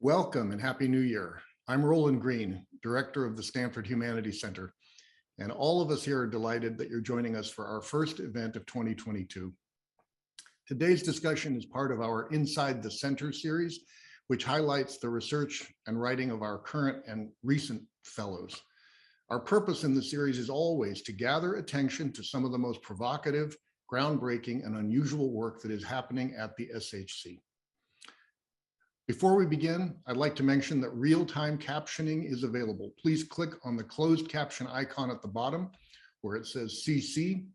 Welcome and Happy New Year. I'm Roland Green, Director of the Stanford Humanities Center, and all of us here are delighted that you're joining us for our first event of 2022. Today's discussion is part of our Inside the Center series, which highlights the research and writing of our current and recent fellows. Our purpose in the series is always to gather attention to some of the most provocative, groundbreaking, and unusual work that is happening at the SHC. Before we begin, I'd like to mention that real-time captioning is available. Please click on the closed caption icon at the bottom where it says CC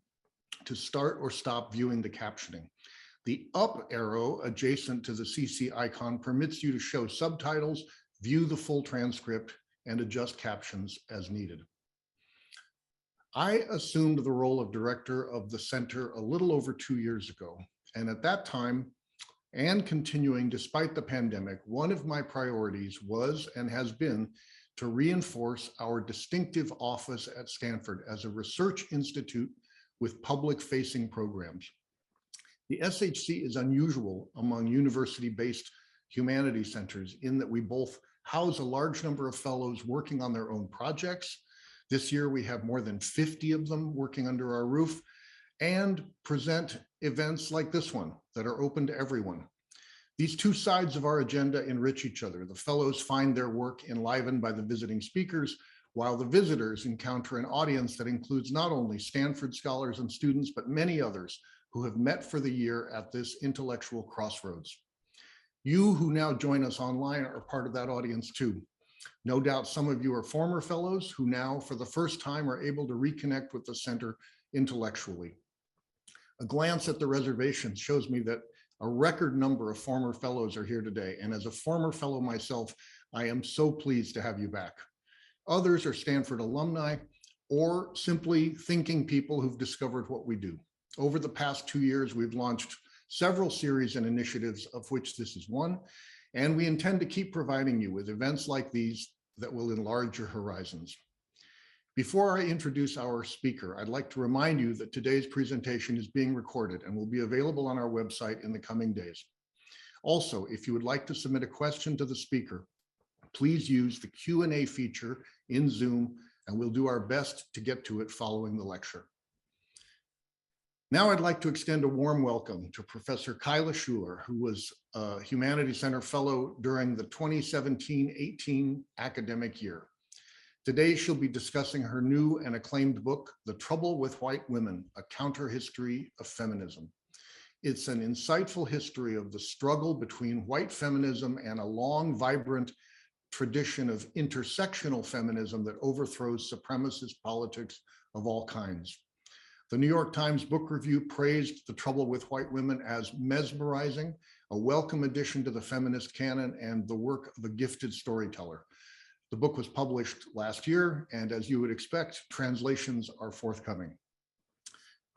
to start or stop viewing the captioning. The up arrow adjacent to the CC icon permits you to show subtitles, view the full transcript, and adjust captions as needed. I assumed the role of director of the center a little over 2 years ago, and at that time, and continuing despite the pandemic, one of my priorities was and has been to reinforce our distinctive office at Stanford as a research institute with public-facing programs. The SHC is unusual among university-based humanities centers in that we both house a large number of fellows working on their own projects. This year we have more than 50 of them working under our roof, and present events like this one that are open to everyone. These two sides of our agenda enrich each other. The fellows find their work enlivened by the visiting speakers, while the visitors encounter an audience that includes not only Stanford scholars and students, but many others who have met for the year at this intellectual crossroads. You who now join us online are part of that audience too. No doubt some of you are former fellows who now, for the first time, are able to reconnect with the center intellectually. A glance at the reservations shows me that a record number of former fellows are here today. And as a former fellow myself, I am so pleased to have you back. Others are Stanford alumni or simply thinking people who've discovered what we do. Over the past 2 years, we've launched several series and initiatives, of which this is one. And we intend to keep providing you with events like these that will enlarge your horizons. Before I introduce our speaker, I'd like to remind you that today's presentation is being recorded and will be available on our website in the coming days. Also, if you would like to submit a question to the speaker, please use the Q&A feature in Zoom, and we'll do our best to get to it following the lecture. Now I'd like to extend a warm welcome to Professor Kyla Schuller, who was a Humanities Center Fellow during the 2017-18 academic year. Today, she'll be discussing her new and acclaimed book, The Trouble with White Women, A Counterhistory of Feminism. It's an insightful history of the struggle between white feminism and a long, vibrant tradition of intersectional feminism that overthrows supremacist politics of all kinds. The New York Times Book Review praised The Trouble with White Women as mesmerizing, a welcome addition to the feminist canon, and the work of a gifted storyteller. The book was published last year, and as you would expect, translations are forthcoming.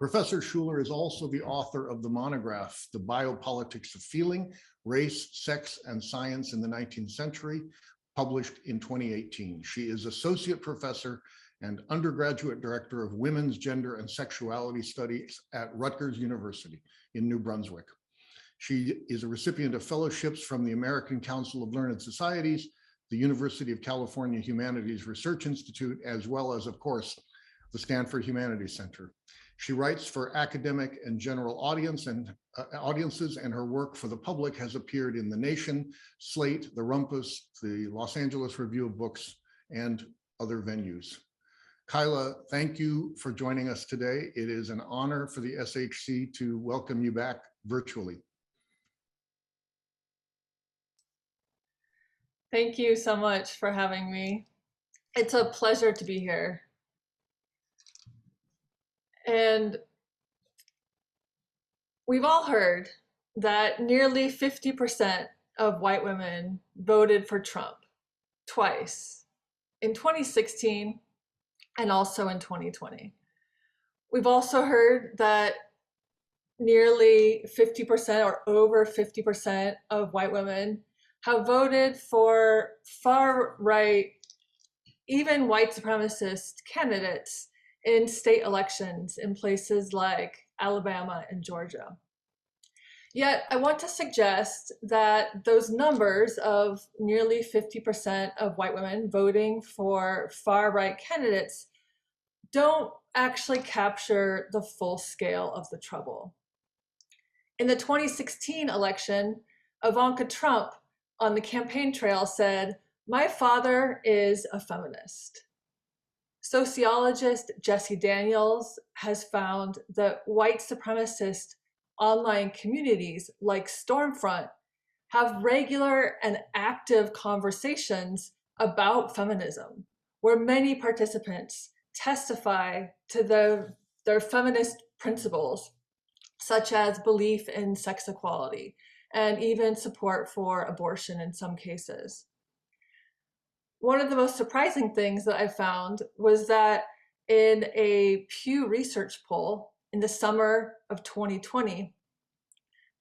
Professor Schuller is also the author of the monograph, The Biopolitics of Feeling, Race, Sex, and Science in the 19th Century, published in 2018. She is Associate Professor and Undergraduate Director of Women's Gender and Sexuality Studies at Rutgers University in New Brunswick. She is a recipient of fellowships from the American Council of Learned Societies, the University of California Humanities Research Institute, as well as, of course, the Stanford Humanities Center. She writes for academic and general audiences, and her work for the public has appeared in The Nation, Slate, The Rumpus, the Los Angeles Review of Books, and other venues. Kyla, thank you for joining us today. It is an honor for the SHC to welcome you back virtually. Thank you so much for having me. It's a pleasure to be here. And we've all heard that nearly 50% of white women voted for Trump twice, in 2016 and also in 2020. We've also heard that nearly 50% or over 50% of white women have voted for far-right, even white supremacist candidates in state elections in places like Alabama and Georgia. Yet, I want to suggest that those numbers of nearly 50% of white women voting for far-right candidates don't actually capture the full scale of the trouble. In the 2016 election, Ivanka Trump on the campaign trail said, "My father is a feminist." Sociologist Jesse Daniels has found that white supremacist online communities like Stormfront have regular and active conversations about feminism, where many participants testify to their feminist principles, such as belief in sex equality and even support for abortion in some cases. One of the most surprising things that I found was that in a Pew Research poll in the summer of 2020,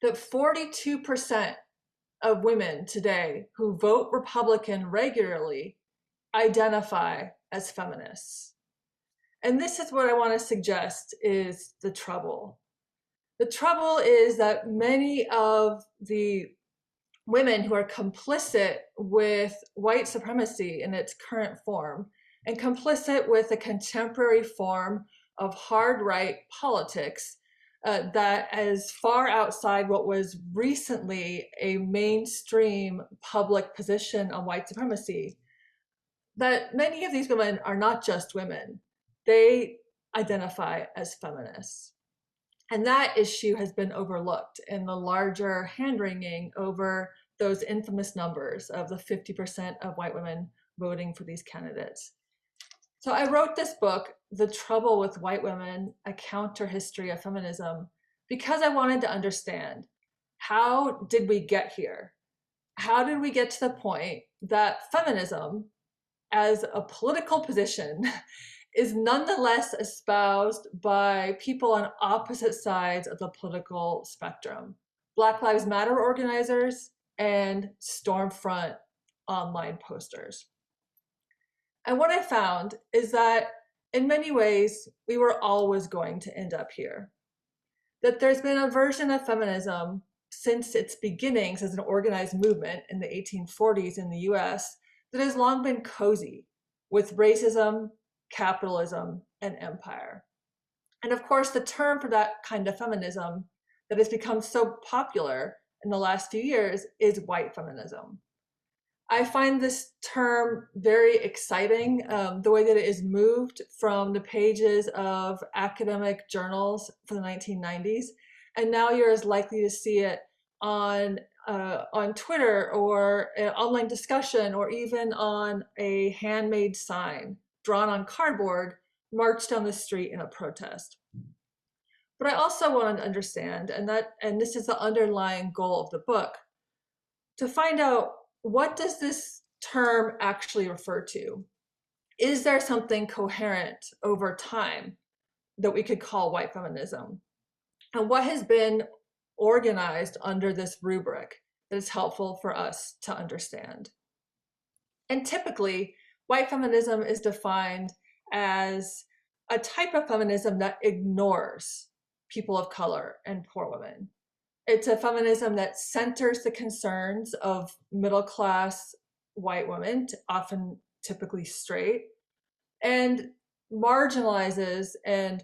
that 42% of women today who vote Republican regularly identify as feminists. And this is what I want to suggest is the trouble. The trouble is that many of the women who are complicit with white supremacy in its current form and complicit with a contemporary form of hard right politics that is far outside what was recently a mainstream public position on white supremacy, that many of these women are not just women. They identify as feminists. And that issue has been overlooked in the larger hand-wringing over those infamous numbers of the 50% of white women voting for these candidates. So I wrote this book, The Trouble with White Women, A Counterhistory of Feminism, because I wanted to understand, how did we get here? How did we get to the point that feminism as a political position is nonetheless espoused by people on opposite sides of the political spectrum? Black Lives Matter organizers and Stormfront online posters. And what I found is that in many ways, we were always going to end up here. That there's been a version of feminism since its beginnings as an organized movement in the 1840s in the US that has long been cozy with racism, capitalism, and empire. And of course, the term for that kind of feminism that has become so popular in the last few years is white feminism. I find this term very exciting, the way that it is moved from the pages of academic journals from the 1990s. And now you're as likely to see it on Twitter or an online discussion or even on a handmade sign drawn on cardboard marched down the street in a protest. But I also wanted to understand, and this is the underlying goal of the book, to find out, what does this term actually refer to? Is there something coherent over time that we could call white feminism? And what has been organized under this rubric that is helpful for us to understand? And typically, white feminism is defined as a type of feminism that ignores people of color and poor women. It's a feminism that centers the concerns of middle-class white women, often typically straight, and marginalizes and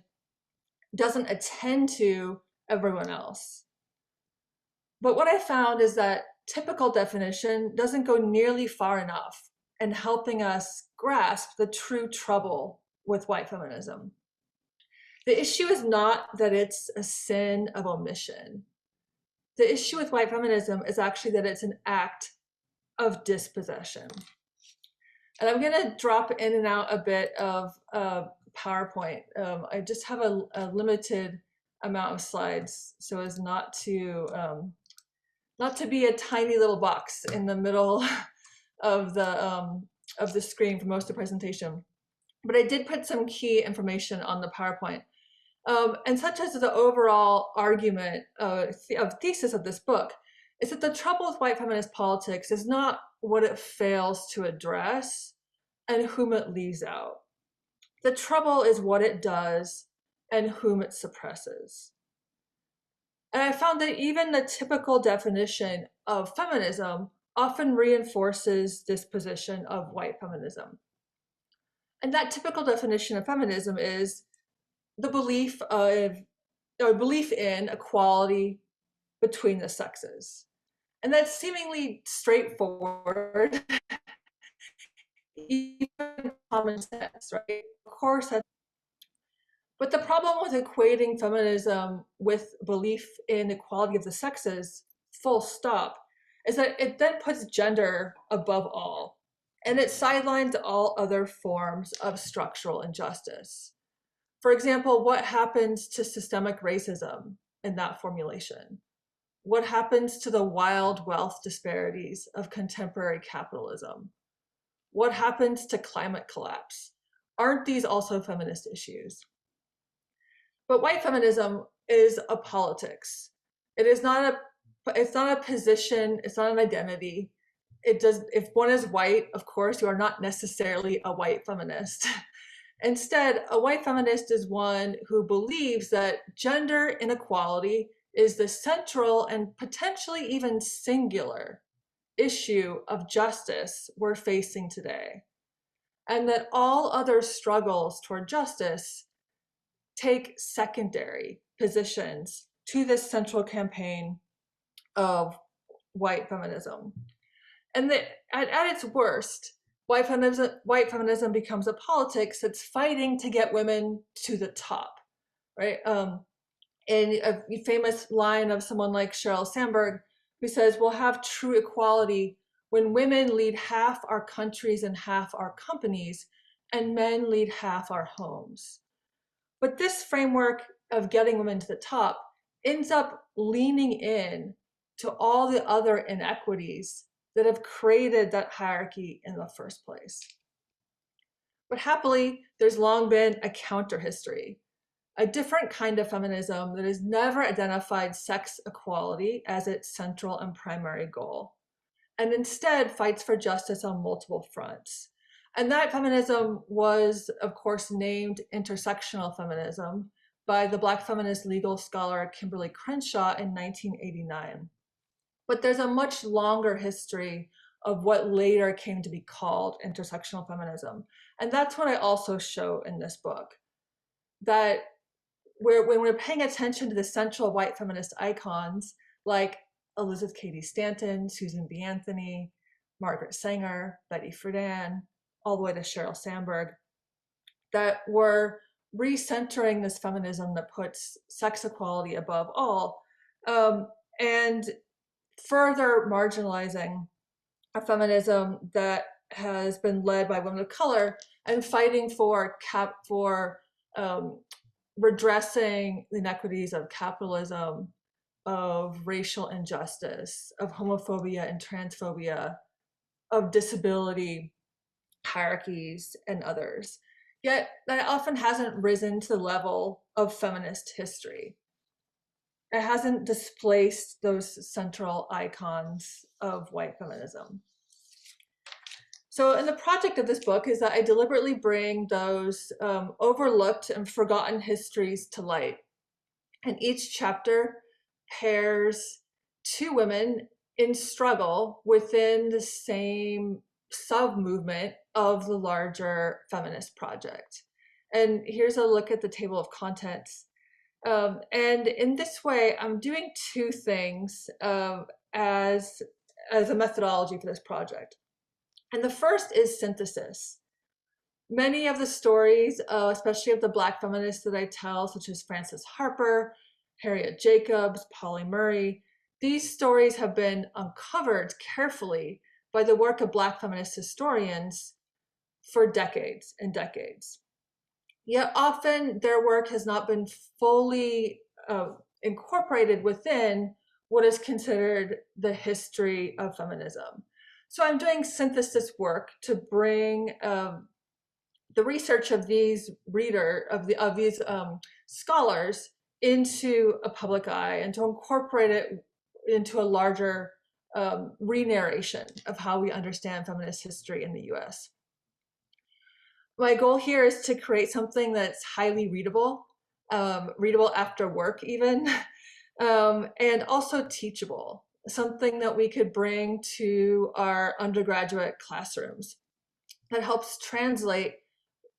doesn't attend to everyone else. But what I found is that typical definition doesn't go nearly far enough in helping us grasp the true trouble with white feminism. The issue is not that it's a sin of omission. The issue with white feminism is actually that it's an act of dispossession. And I'm going to drop in and out a bit of PowerPoint. I just have a limited amount of slides so as not to be a tiny little box in the middle of the screen for most of the presentation. But I did put some key information on the PowerPoint. And such as the overall argument of thesis of this book is that the trouble with white feminist politics is not what it fails to address and whom it leaves out. The trouble is what it does and whom it suppresses. And I found that even the typical definition of feminism often reinforces this position of white feminism. And that typical definition of feminism is the belief in equality between the sexes. And that's seemingly straightforward, even common sense, right? Of course, but the problem with equating feminism with belief in equality of the sexes, full stop, is that it then puts gender above all, and it sidelines all other forms of structural injustice. For example, what happens to systemic racism in that formulation? What happens to the wild wealth disparities of contemporary capitalism? What happens to climate collapse? Aren't these also feminist issues? But white feminism is a politics. It's not a position, it's not an identity. If one is white, of course, you are not necessarily a white feminist. Instead, a white feminist is one who believes that gender inequality is the central and potentially even singular issue of justice we're facing today, and that all other struggles toward justice take secondary positions to this central campaign of white feminism. And that at its worst, white feminism becomes a politics that's fighting to get women to the top, right? And a famous line of someone like Sheryl Sandberg, who says, we'll have true equality when women lead half our countries and half our companies, and men lead half our homes. But this framework of getting women to the top ends up leaning in to all the other inequities that have created that hierarchy in the first place. But happily, there's long been a counterhistory, a different kind of feminism that has never identified sex equality as its central and primary goal, and instead fights for justice on multiple fronts. And that feminism was, of course, named intersectional feminism by the Black feminist legal scholar Kimberly Crenshaw in 1989. But there's a much longer history of what later came to be called intersectional feminism. And that's what I also show in this book. That when we're paying attention to the central white feminist icons like Elizabeth Cady Stanton, Susan B. Anthony, Margaret Sanger, Betty Friedan, all the way to Sheryl Sandberg, that we're recentering this feminism that puts sex equality above all, and further marginalizing a feminism that has been led by women of color and fighting for redressing the inequities of capitalism, of racial injustice, of homophobia and transphobia, of disability hierarchies, and others. Yet that often hasn't risen to the level of feminist history. It hasn't displaced those central icons of white feminism. So, and the project of this book is that I deliberately bring those overlooked and forgotten histories to light. And each chapter pairs two women in struggle within the same sub-movement of the larger feminist project. And here's a look at the table of contents. And in this way, I'm doing two things as a methodology for this project. And the first is synthesis. Many of the stories, especially of the Black feminists that I tell, such as Frances Harper, Harriet Jacobs, Paula Murray, these stories have been uncovered carefully by the work of Black feminist historians for decades and decades. Yet often their work has not been fully incorporated within what is considered the history of feminism. So I'm doing synthesis work to bring the research of these scholars into a public eye and to incorporate it into a larger re-narration of how we understand feminist history in the US. My goal here is to create something that's highly readable, readable after work even, and also teachable, something that we could bring to our undergraduate classrooms that helps translate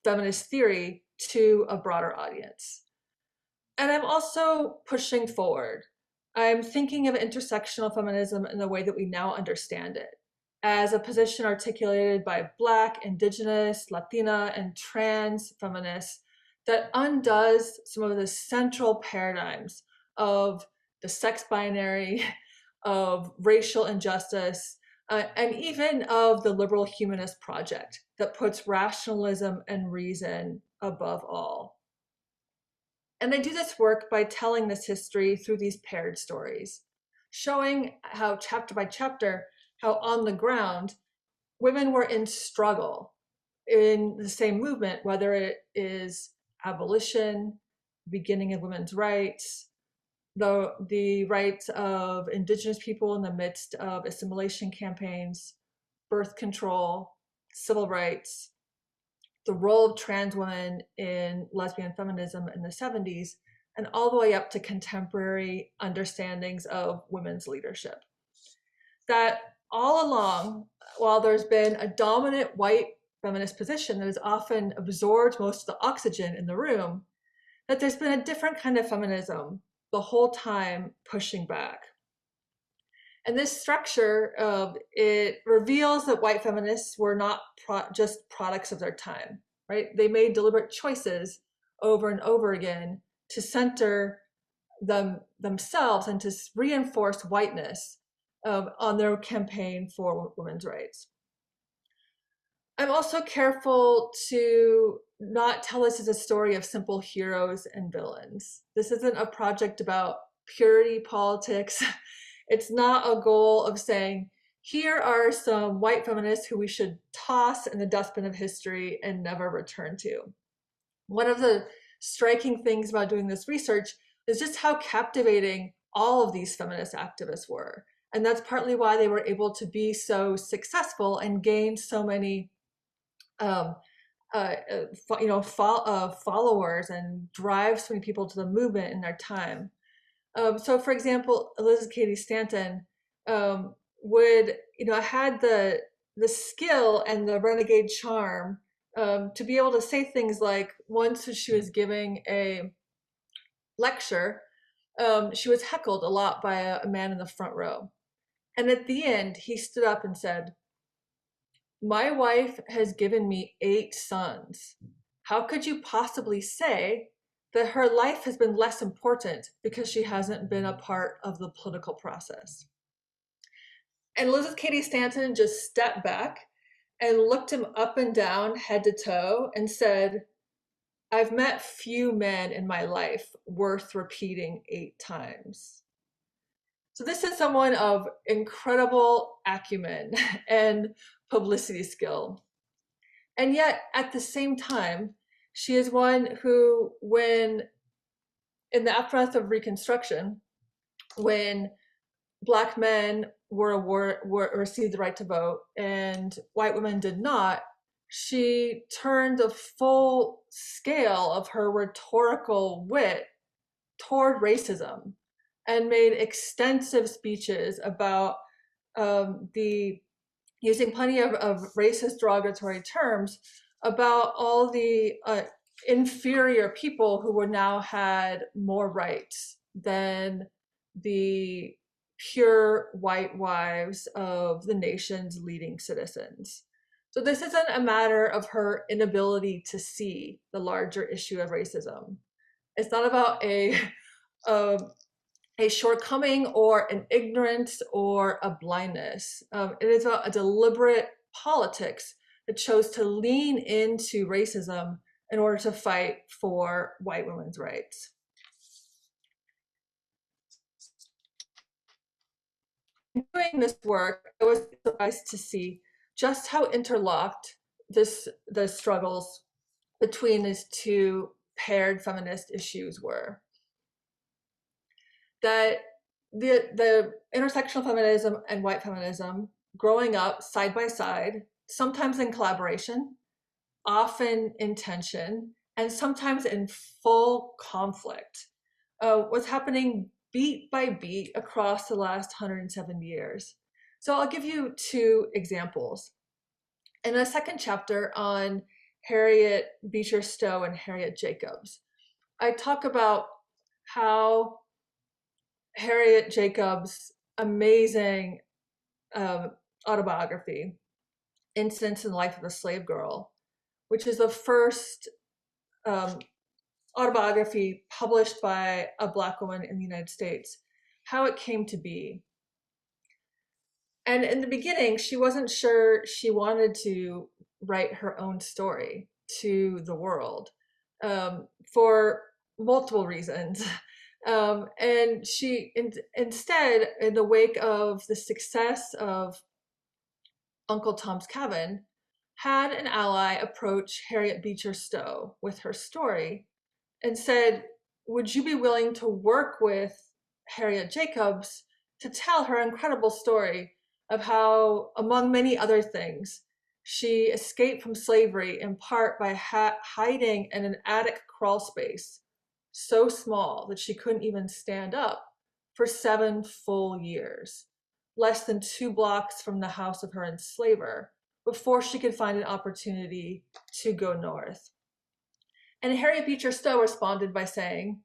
feminist theory to a broader audience. And I'm also pushing forward. I'm thinking of intersectional feminism in the way that we now understand it, as a position articulated by Black, Indigenous, Latina, and trans feminists that undoes some of the central paradigms of the sex binary, of racial injustice, and even of the liberal humanist project that puts rationalism and reason above all. And they do this work by telling this history through these paired stories, showing how chapter by chapter, how on the ground, women were in struggle in the same movement, whether it is abolition, beginning of women's rights, the rights of Indigenous people in the midst of assimilation campaigns, birth control, civil rights, the role of trans women in lesbian feminism in the 70s, and all the way up to contemporary understandings of women's leadership. That all along, while there's been a dominant white feminist position that has often absorbed most of the oxygen in the room, that there's been a different kind of feminism the whole time pushing back. And this structure, it reveals that white feminists were not just products of their time, right? They made deliberate choices over and over again to center themselves and to reinforce whiteness on their campaign for women's rights. I'm also careful to not tell this as a story of simple heroes and villains. This isn't a project about purity politics. It's not a goal of saying, here are some white feminists who we should toss in the dustbin of history and never return to. One of the striking things about doing this research is just how captivating all of these feminist activists were. And that's partly why they were able to be so successful and gain so many followers and drive so many people to the movement in their time. So, for example, Elizabeth Cady Stanton had the skill and the renegade charm to be able to say things like, once she was giving a lecture, she was heckled a lot by a man in the front row. And at the end, he stood up and said, "My wife has given me 8 sons. How could you possibly say that her life has been less important because she hasn't been a part of the political process?" And Elizabeth Cady Stanton just stepped back and looked him up and down, head to toe, and said, "I've met few men in my life worth repeating 8 times." So this is someone of incredible acumen and publicity skill. And yet, at the same time, she is one who, when in the aftermath of Reconstruction, when Black men received the right to vote and white women did not, she turned the full scale of her rhetorical wit toward racism and made extensive speeches about using plenty of racist derogatory terms about all the inferior people who were now had more rights than the pure white wives of the nation's leading citizens. So this isn't a matter of her inability to see the larger issue of racism. It's not about a shortcoming or an ignorance or a blindness. It is about a deliberate politics that chose to lean into racism in order to fight for white women's rights. In doing this work, I was surprised to see just how interlocked the struggles between these two paired feminist issues were. That the intersectional feminism and white feminism growing up side by side, sometimes in collaboration, often in tension, and sometimes in full conflict, was happening beat by beat across the last 170 years. So I'll give you two examples. In the second chapter on Harriet Beecher Stowe and Harriet Jacobs, I talk about how Harriet Jacobs' amazing autobiography, Incidents in the Life of a Slave Girl, which is the first autobiography published by a Black woman in the United States, how it came to be. And in the beginning, she wasn't sure she wanted to write her own story to the world for multiple reasons. And she instead, in the wake of the success of Uncle Tom's Cabin, had an ally approach Harriet Beecher Stowe with her story and said, would you be willing to work with Harriet Jacobs to tell her incredible story of how, among many other things, she escaped from slavery in part by hiding in an attic crawl space so small that she couldn't even stand up for 7 full years, less than 2 blocks from the house of her enslaver, before she could find an opportunity to go north. And Harriet Beecher Stowe responded by saying,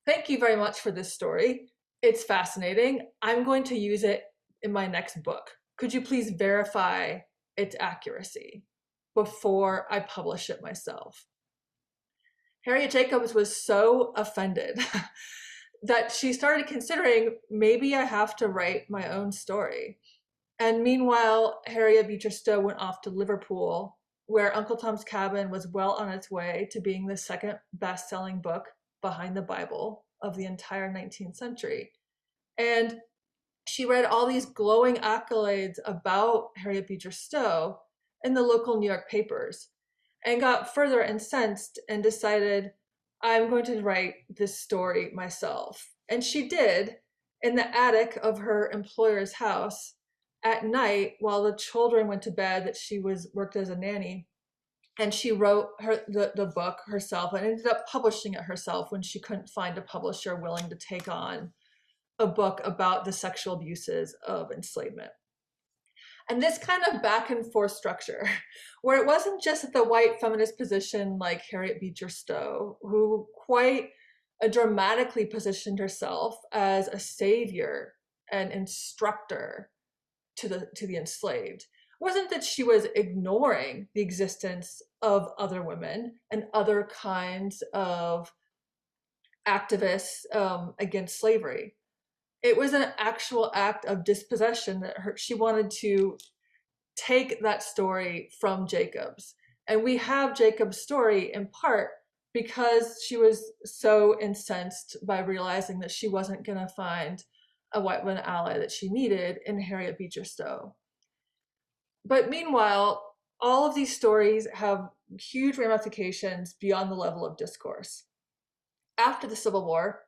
thank you very much for this story. It's fascinating. I'm going to use it in my next book. Could you please verify its accuracy before I publish it myself? Harriet Jacobs was so offended that she started considering, maybe I have to write my own story. And meanwhile, Harriet Beecher Stowe went off to Liverpool, where Uncle Tom's Cabin was well on its way to being the second best-selling book behind the Bible of the entire 19th century. And she read all these glowing accolades about Harriet Beecher Stowe in the local New York papers and got further incensed and decided, I'm going to write this story myself. And she did, in the attic of her employer's house at night while the children went to bed, that she worked as a nanny. And she wrote the book herself and ended up publishing it herself when she couldn't find a publisher willing to take on a book about the sexual abuses of enslavement. And this kind of back and forth structure, where it wasn't just the white feminist position like Harriet Beecher Stowe, who quite dramatically positioned herself as a savior and instructor to the enslaved. It wasn't that she was ignoring the existence of other women and other kinds of activists against slavery. It was an actual act of dispossession that she wanted to take that story from Jacobs. And we have Jacobs' story in part because she was so incensed by realizing that she wasn't going to find a white woman ally that she needed in Harriet Beecher Stowe. But meanwhile, all of these stories have huge ramifications beyond the level of discourse. After the Civil War,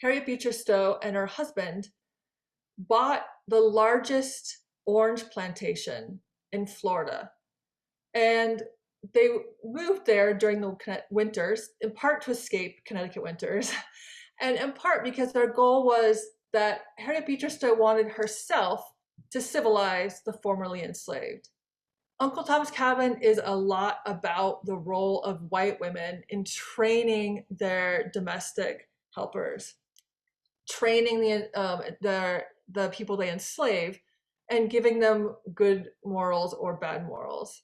Harriet Beecher Stowe and her husband bought the largest orange plantation in Florida. And they moved there during the winters, in part to escape Connecticut winters, and in part because their goal was that Harriet Beecher Stowe wanted herself to civilize the formerly enslaved. Uncle Tom's Cabin is a lot about the role of white women in training their domestic helpers, training the people they enslave, and giving them good morals or bad morals.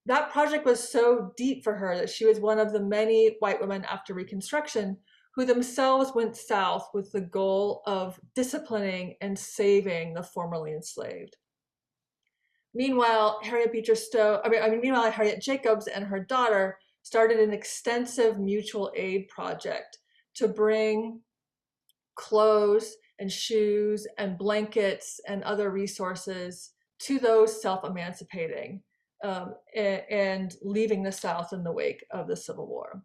That project was so deep for her that she was one of the many white women after Reconstruction who themselves went south with the goal of disciplining and saving the formerly enslaved. Meanwhile, Harriet Jacobs and her daughter started an extensive mutual aid project to bring clothes and shoes and blankets and other resources to those self-emancipating and leaving the South in the wake of the Civil War.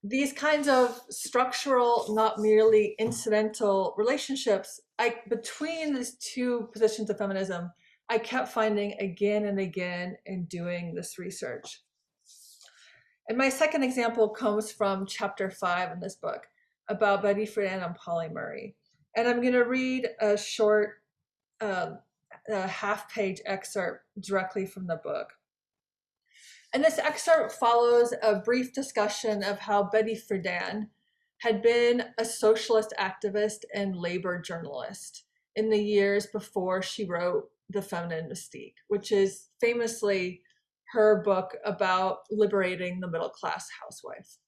These kinds of structural, not merely incidental relationships between these two positions of feminism, I kept finding again and again in doing this research. And my second example comes from chapter 5 in this book, about Betty Friedan and Paula Murray. And I'm going to read a short a half-page excerpt directly from the book. And this excerpt follows a brief discussion of how Betty Friedan had been a socialist activist and labor journalist in the years before she wrote The Feminine Mystique, which is famously her book about liberating the middle-class housewife.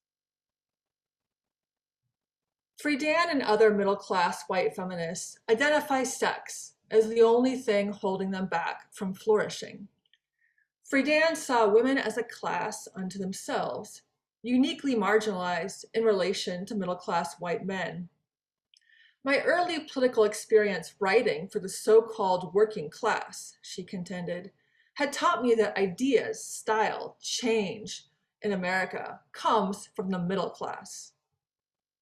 Friedan and other middle-class white feminists identify sex as the only thing holding them back from flourishing. Friedan saw women as a class unto themselves, uniquely marginalized in relation to middle-class white men. My early political experience writing for the so-called working class, she contended, had taught me that ideas, style, change in America comes from the middle class.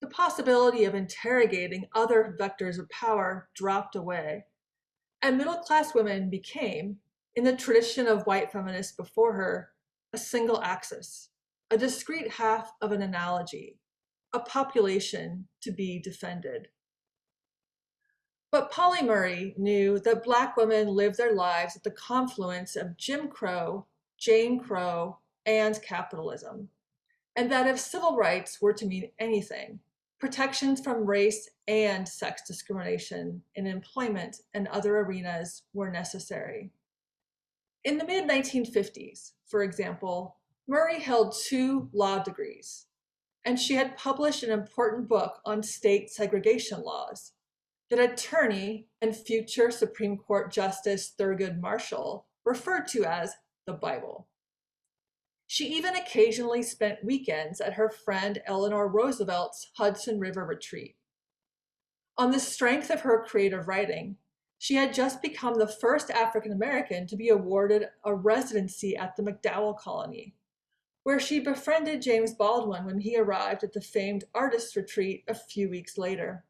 The possibility of interrogating other vectors of power dropped away, and middle-class women became, in the tradition of white feminists before her, a single axis, a discrete half of an analogy, a population to be defended. But Paula Murray knew that Black women lived their lives at the confluence of Jim Crow, Jane Crow, and capitalism, and that if civil rights were to mean anything, protections from race and sex discrimination in employment and other arenas were necessary. In the mid-1950s, for example, Murray held 2 law degrees, and she had published an important book on state segregation laws that attorney and future Supreme Court Justice Thurgood Marshall referred to as the Bible. She even occasionally spent weekends at her friend Eleanor Roosevelt's Hudson River retreat. On the strength of her creative writing, she had just become the first African American to be awarded a residency at the MacDowell Colony, where she befriended James Baldwin when he arrived at the famed artist retreat a few weeks later.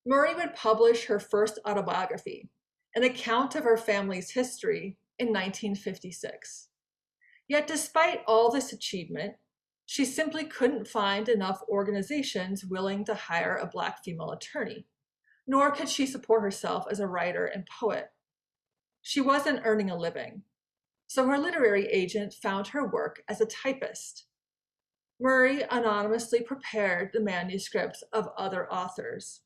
Murray would publish her first autobiography, an account of her family's history, in 1956. Yet despite all this achievement, she simply couldn't find enough organizations willing to hire a Black female attorney, nor could she support herself as a writer and poet. She wasn't earning a living, so her literary agent found her work as a typist. Murray anonymously prepared the manuscripts of other authors.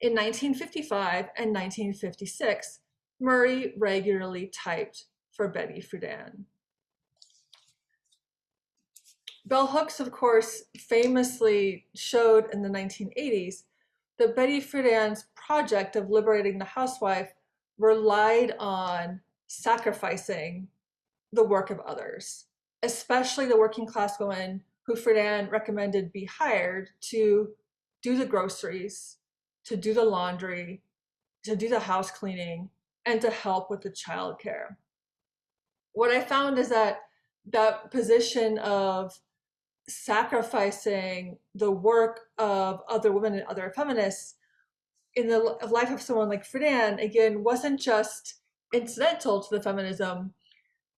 In 1955 and 1956, Murray regularly typed for Betty Friedan. Bell Hooks, of course, famously showed in the 1980s that Betty Friedan's project of liberating the housewife relied on sacrificing the work of others, especially the working class women who Friedan recommended be hired to do the groceries, to do the laundry, to do the house cleaning, and to help with the childcare. What I found is that that position of sacrificing the work of other women and other feminists in the life of someone like Friedan, again, wasn't just incidental to the feminism.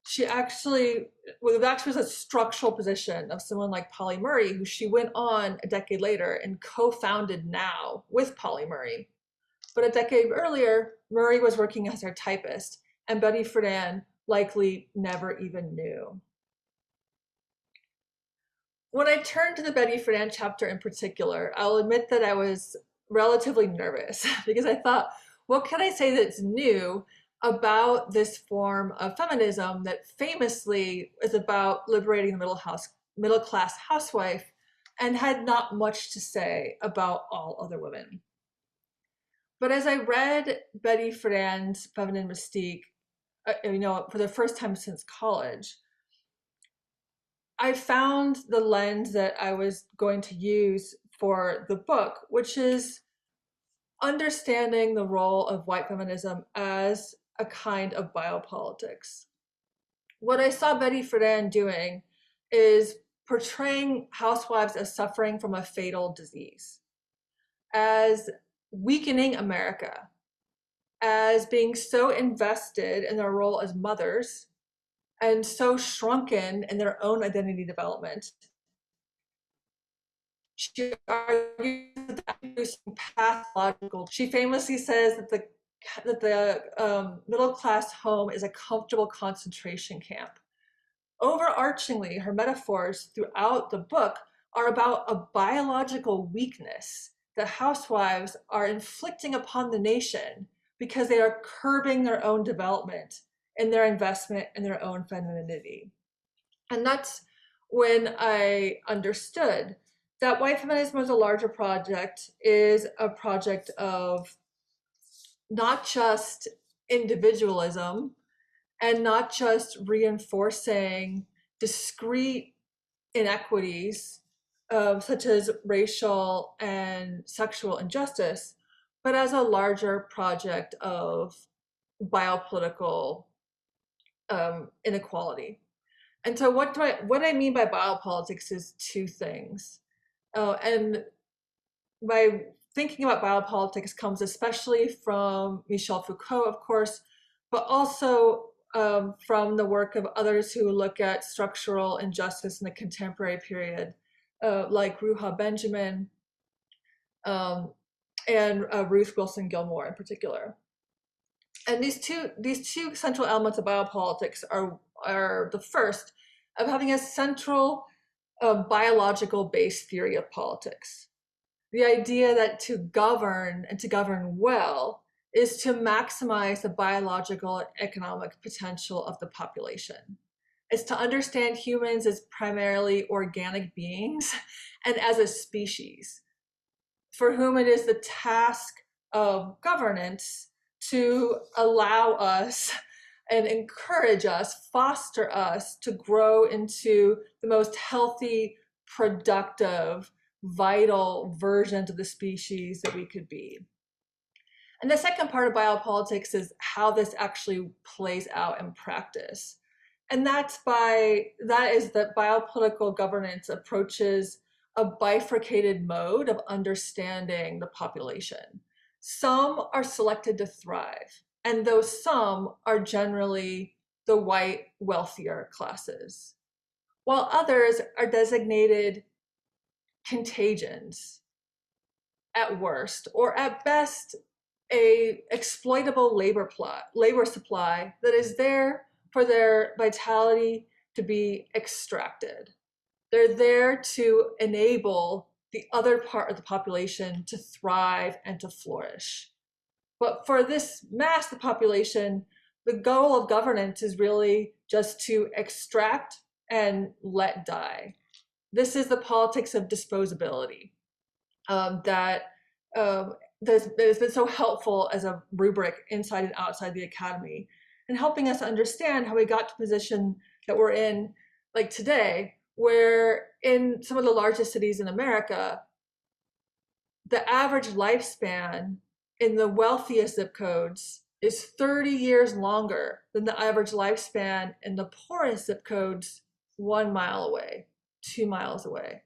She actually was a structural position of someone like Paula Murray, who she went on a decade later and co-founded Now with Paula Murray. But a decade earlier, Murray was working as her typist, and Betty Friedan likely never even knew. When I turned to the Betty Friedan chapter in particular, I'll admit that I was relatively nervous because I thought, what can I say that's new about this form of feminism that famously is about liberating the middle class housewife and had not much to say about all other women. But as I read Betty Friedan's Feminine Mystique, for the first time since college, I found the lens that I was going to use for the book, which is understanding the role of white feminism as a kind of biopolitics. What I saw Betty Friedan doing is portraying housewives as suffering from a fatal disease, as weakening America, as being so invested in their role as mothers and so shrunken in their own identity development She argues that producing pathological. She famously says that the middle class home is a comfortable concentration camp. Overarchingly, her metaphors throughout the book are about a biological weakness that housewives are inflicting upon the nation because they are curbing their own development and their investment in their own femininity. And that's when I understood that white feminism as a larger project is a project of not just individualism and not just reinforcing discrete inequities such as racial and sexual injustice, but as a larger project of biopolitical inequality. And so what I mean by biopolitics is two things. And my thinking about biopolitics comes especially from Michel Foucault, of course, but also from the work of others who look at structural injustice in the contemporary period, like Ruha Benjamin and Ruth Wilson Gilmore in particular. And these two central elements of biopolitics are the first of having a central biological based theory of politics. The idea that to govern and to govern well is to maximize the biological and economic potential of the population. It's to understand humans as primarily organic beings and as a species for whom it is the task of governance to allow us and encourage us, foster us to grow into the most healthy, productive, vital versions of the species that we could be. And the second part of biopolitics is how this actually plays out in practice. And that is that biopolitical governance approaches a bifurcated mode of understanding the population. Some are selected to thrive, and those some are generally the white, wealthier classes, while others are designated contagions at worst, or at best, a exploitable labor supply that is there for their vitality to be extracted. They're there to enable the other part of the population to thrive and to flourish. But for this mass of the population, the goal of governance is really just to extract and let die. This is the politics of disposability that has been so helpful as a rubric inside and outside the academy, and helping us understand how we got to the position that we're in, like today, where in some of the largest cities in America, the average lifespan in the wealthiest zip codes is 30 years longer than the average lifespan in the poorest zip codes 1 mile away, 2 miles away.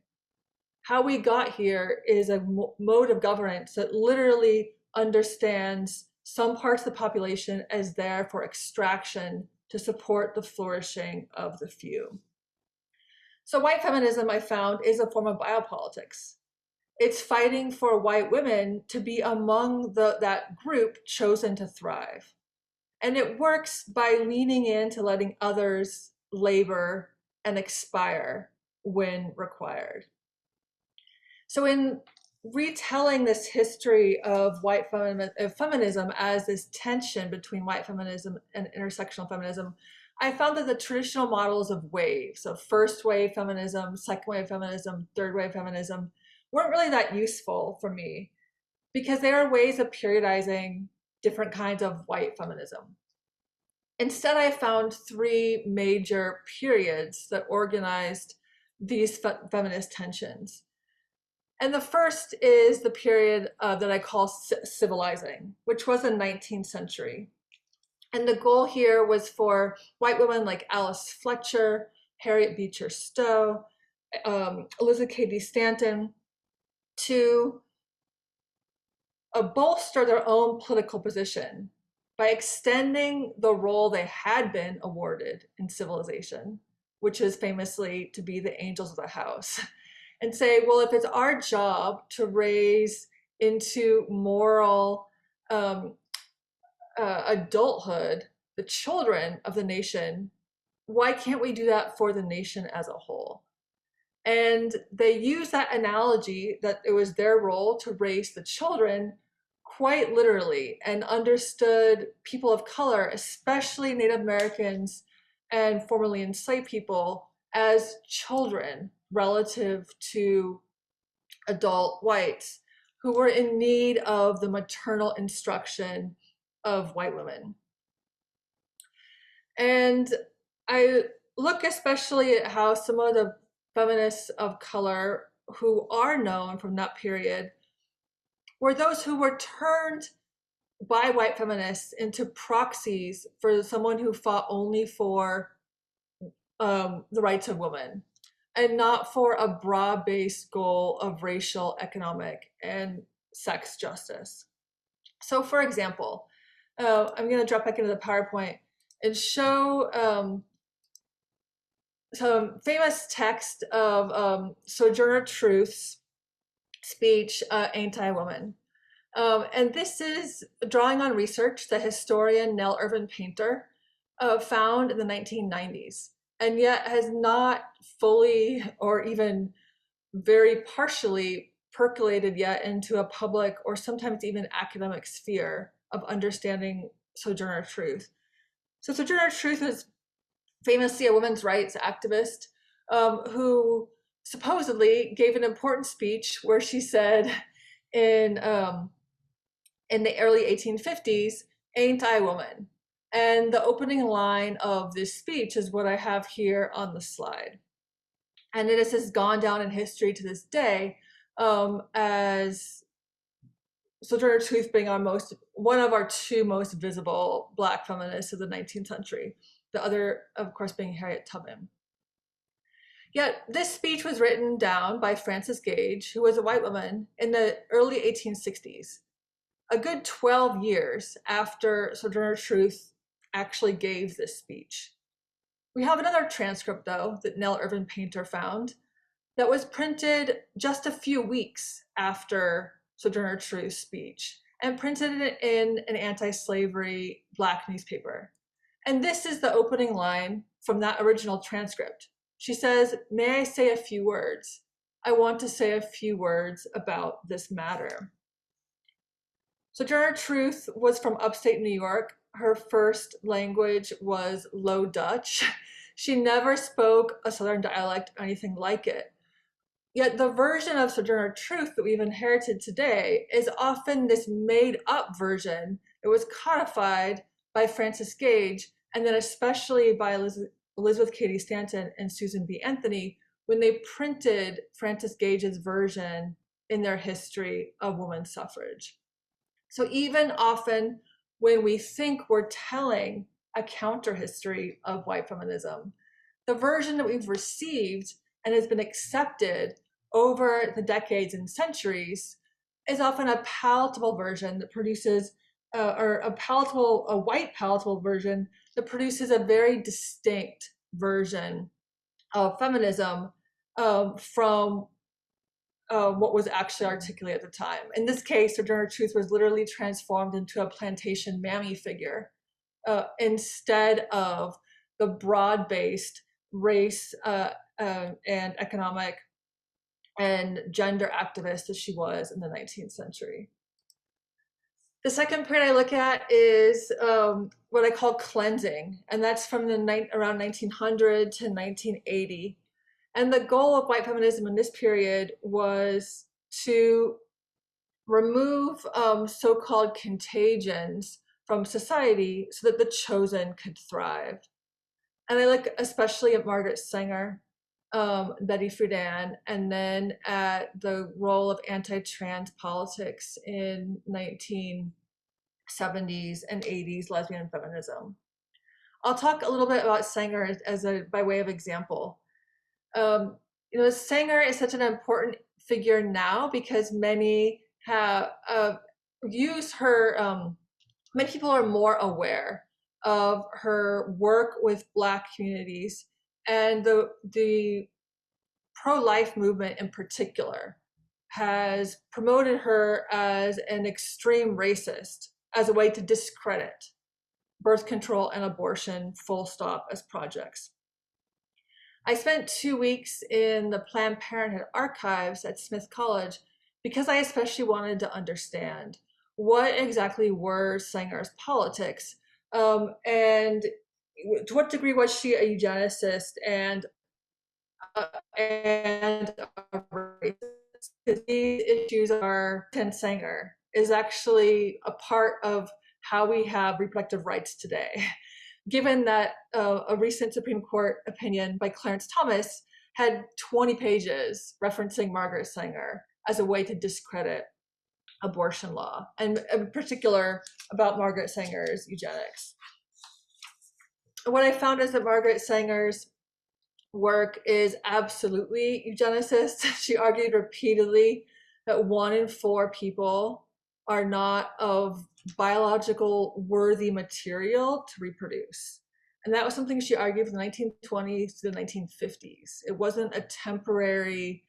How we got here is a mode of governance that literally understands some parts of the population as there for extraction to support the flourishing of the few. So white feminism, I found, is a form of biopolitics. It's fighting for white women to be among that group chosen to thrive. And it works by leaning into letting others labor and expire when required. So in retelling this history of feminism as this tension between white feminism and intersectional feminism, I found that the traditional models of waves, of first wave feminism, second wave feminism, third wave feminism, weren't really that useful for me because they are ways of periodizing different kinds of white feminism. Instead, I found three major periods that organized these feminist tensions. And the first is the period that I call Civilizing, which was the 19th century. And the goal here was for white women like Alice Fletcher, Harriet Beecher Stowe, Elizabeth Cady Stanton to bolster their own political position by extending the role they had been awarded in civilization, which is famously to be the angels of the house. and say, well, if it's our job to raise into moral adulthood the children of the nation, why can't we do that for the nation as a whole? And they use that analogy that it was their role to raise the children quite literally, and understood people of color, especially Native Americans and formerly enslaved people, as children relative to adult whites who were in need of the maternal instruction of white women. And I look especially at how some of the feminists of color who are known from that period were those who were turned by white feminists into proxies for someone who fought only for the rights of women and not for a broad-based goal of racial, economic, and sex justice. So for example, I'm going to drop back into the PowerPoint and show some famous text of Sojourner Truth's speech, Ain't I a Woman? And this is drawing on research that historian Nell Irvin Painter found in the 1990s, and yet has not fully or even very partially percolated yet into a public or sometimes even academic sphere of understanding Sojourner Truth. So Sojourner Truth is famously a women's rights activist who supposedly gave an important speech where she said in the early 1850s, "Ain't I a woman?" And the opening line of this speech is what I have here on the slide. And it has gone down in history to this day as Sojourner Truth being one of our two most visible Black feminists of the 19th century. The other, of course, being Harriet Tubman. Yet this speech was written down by Frances Gage, who was a white woman, in the early 1860s. A good 12 years after Sojourner Truth actually gave this speech. We have another transcript, though, that Nell Irvin Painter found that was printed just a few weeks after Sojourner Truth's speech and printed in an anti-slavery Black newspaper. And this is the opening line from that original transcript. She says, "May I say a few words? I want to say a few words about this matter." Sojourner Truth was from upstate New York. Her first language was Low Dutch. She never spoke a Southern dialect or anything like it. Yet the version of Sojourner Truth that we've inherited today is often this made-up version. It was codified by Frances Gage, and then especially by Elizabeth Cady Stanton and Susan B. Anthony when they printed Frances Gage's version in their history of women's suffrage. So even often when we think we're telling a counter-history of white feminism, the version that we've received and has been accepted over the decades and centuries is often a palatable version that produces, or a white palatable version that produces a very distinct version of feminism from what was actually articulated at the time. In this case, Sojourner Truth was literally transformed into a plantation mammy figure instead of the broad-based race and economic and gender activist that she was in the 19th century. The second period I look at is what I call cleansing, and that's from around 1900 to 1980. And the goal of white feminism in this period was to remove so-called contagions from society so that the chosen could thrive. And I look especially at Margaret Sanger, Betty Friedan, and then at the role of anti-trans politics in 1970s and 80s lesbian feminism. I'll talk a little bit about Sanger by way of example. Sanger is such an important figure now because many have used her. Many people are more aware of her work with Black communities and the pro-life movement in particular has promoted her as an extreme racist as a way to discredit birth control and abortion, full stop, as projects. I spent 2 weeks in the Planned Parenthood archives at Smith College because I especially wanted to understand what exactly were Sanger's politics, and to what degree was she a eugenicist and a racist. Because these issues are, Ken Sanger is actually a part of how we have reproductive rights today. Given that a recent Supreme Court opinion by Clarence Thomas had 20 pages referencing Margaret Sanger as a way to discredit abortion law, and in particular about Margaret Sanger's eugenics. What I found is that Margaret Sanger's work is absolutely eugenicist. She argued repeatedly that 1 in 4 people are not of biological worthy material to reproduce. And that was something she argued from the 1920s to the 1950s. It wasn't a temporary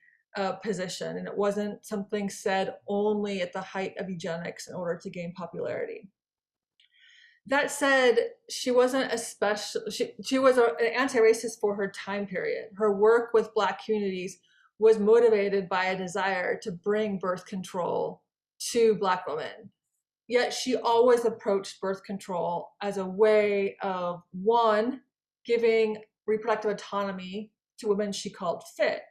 position, and it wasn't something said only at the height of eugenics in order to gain popularity. That said, she wasn't a special, she was an anti-racist for her time period. Her work with Black communities was motivated by a desire to bring birth control to Black women. Yet she always approached birth control as a way of, 1, giving reproductive autonomy to women she called fit,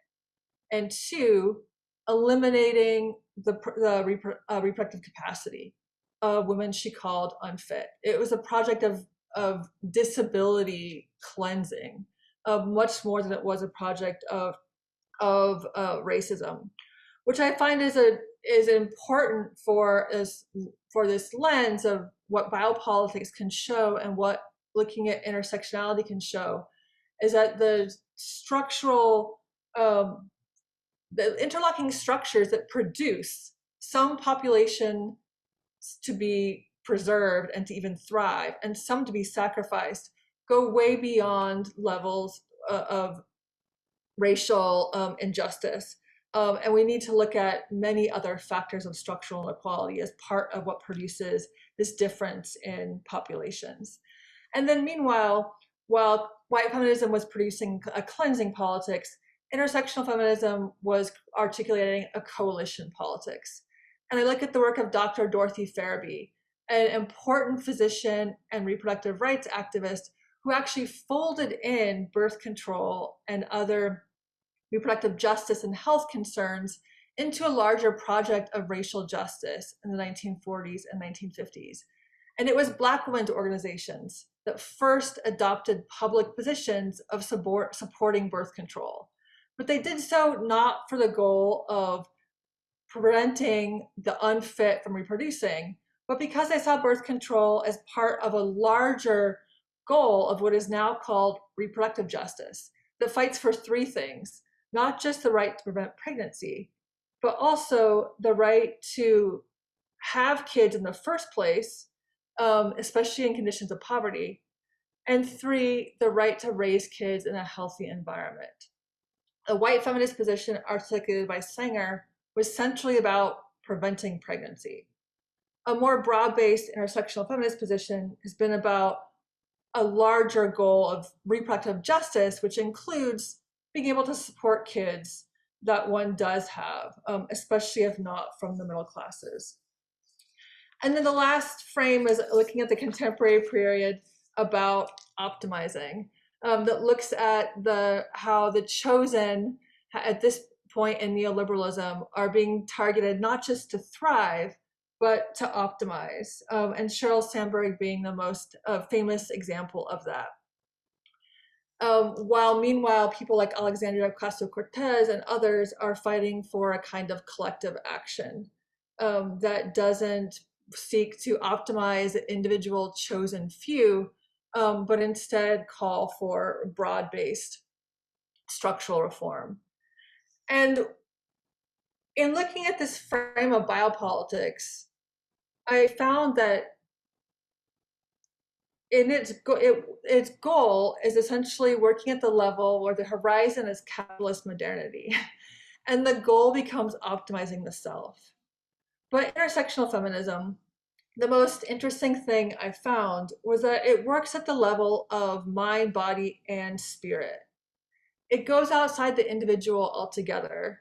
and 2, eliminating the reproductive capacity of women she called unfit. It was a project of disability cleansing, much more than it was a project of racism, which I find is important for this lens of what biopolitics can show, and what looking at intersectionality can show, is that the structural, the interlocking structures that produce some population to be preserved and to even thrive, and some to be sacrificed, go way beyond levels of racial injustice. And we need to look at many other factors of structural inequality as part of what produces this difference in populations. And then meanwhile, while white feminism was producing a cleansing politics, intersectional feminism was articulating a coalition politics. And I look at the work of Dr. Dorothy Farabee, an important physician and reproductive rights activist who actually folded in birth control and other reproductive justice and health concerns into a larger project of racial justice in the 1940s and 1950s. And it was Black women's organizations that first adopted public positions of supporting birth control. But they did so not for the goal of preventing the unfit from reproducing, but because they saw birth control as part of a larger goal of what is now called reproductive justice, that fights for 3 things: not just the right to prevent pregnancy, but also the right to have kids in the first place, especially in conditions of poverty, and 3, the right to raise kids in a healthy environment. The white feminist position articulated by Sanger was centrally about preventing pregnancy. A more broad-based intersectional feminist position has been about a larger goal of reproductive justice, which includes being able to support kids that one does have, especially if not from the middle classes. And then the last frame is looking at the contemporary period about optimizing, that looks at how the chosen at this point in neoliberalism are being targeted not just to thrive, but to optimize, and Sheryl Sandberg being the most famous example of that. While meanwhile, people like Alexandria Ocasio-Cortez and others are fighting for a kind of collective action that doesn't seek to optimize individual chosen few, but instead call for broad-based structural reform. And in looking at this frame of biopolitics, I found that its goal is essentially working at the level where the horizon is capitalist modernity, and the goal becomes optimizing the self. But intersectional feminism, the most interesting thing I found was that it works at the level of mind, body, and spirit. It goes outside the individual altogether,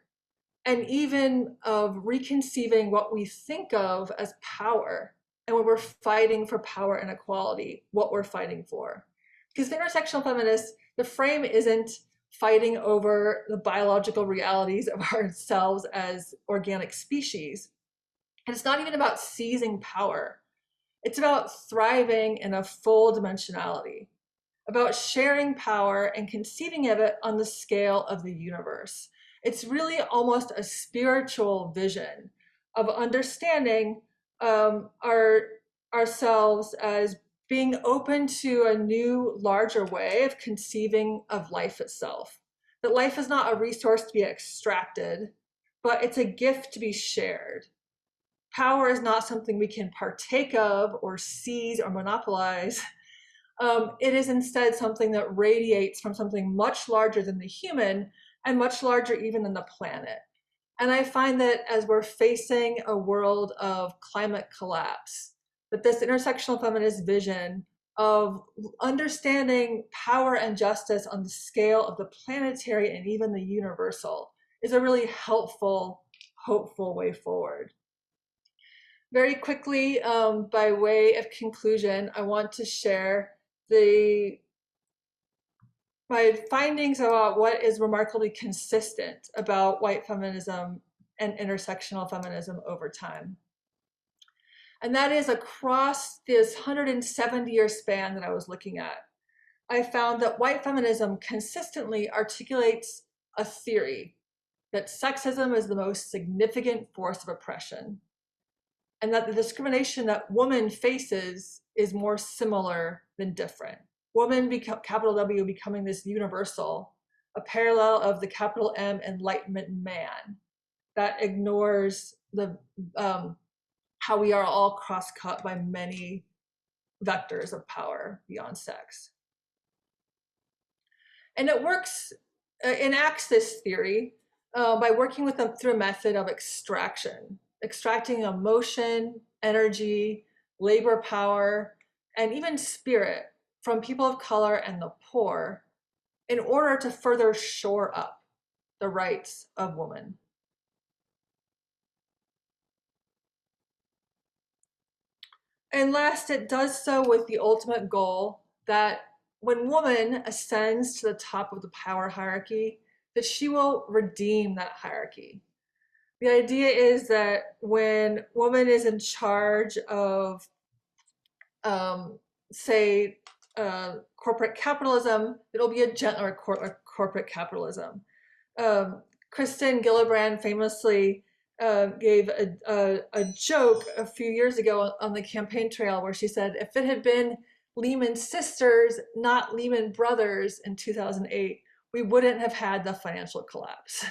and even of reconceiving what we think of as power. And when we're fighting for power and equality, what we're fighting for. Because the intersectional feminists, the frame isn't fighting over the biological realities of ourselves as organic species. And it's not even about seizing power. It's about thriving in a full dimensionality, about sharing power and conceiving of it on the scale of the universe. It's really almost a spiritual vision of understanding ourselves as being open to a new, larger way of conceiving of life itself. That life is not a resource to be extracted, but it's a gift to be shared. Power is not something we can partake of or seize or monopolize. It is instead something that radiates from something much larger than the human and much larger even than the planet. And I find that as we're facing a world of climate collapse, that this intersectional feminist vision of understanding power and justice on the scale of the planetary and even the universal is a really helpful, hopeful way forward. Very quickly, by way of conclusion, I want to share my findings about what is remarkably consistent about white feminism and intersectional feminism over time. And that is across this 170-year span that I was looking at, I found that white feminism consistently articulates a theory that sexism is the most significant force of oppression, and that the discrimination that woman faces is more similar than different. Woman, capital W, becoming this universal, a parallel of the capital M Enlightenment man that ignores the how we are all cross-cut by many vectors of power beyond sex. And it enacts this theory by working with them through a method of extraction, extracting emotion, energy, labor power, and even spirit from people of color and the poor in order to further shore up the rights of women. And last, it does so with the ultimate goal that when woman ascends to the top of the power hierarchy, that she will redeem that hierarchy. The idea is that when woman is in charge of, say, corporate capitalism, it'll be a gentler corporate capitalism. Kristen Gillibrand famously gave a joke a few years ago on the campaign trail where she said, if it had been Lehman Sisters, not Lehman Brothers in 2008, we wouldn't have had the financial collapse.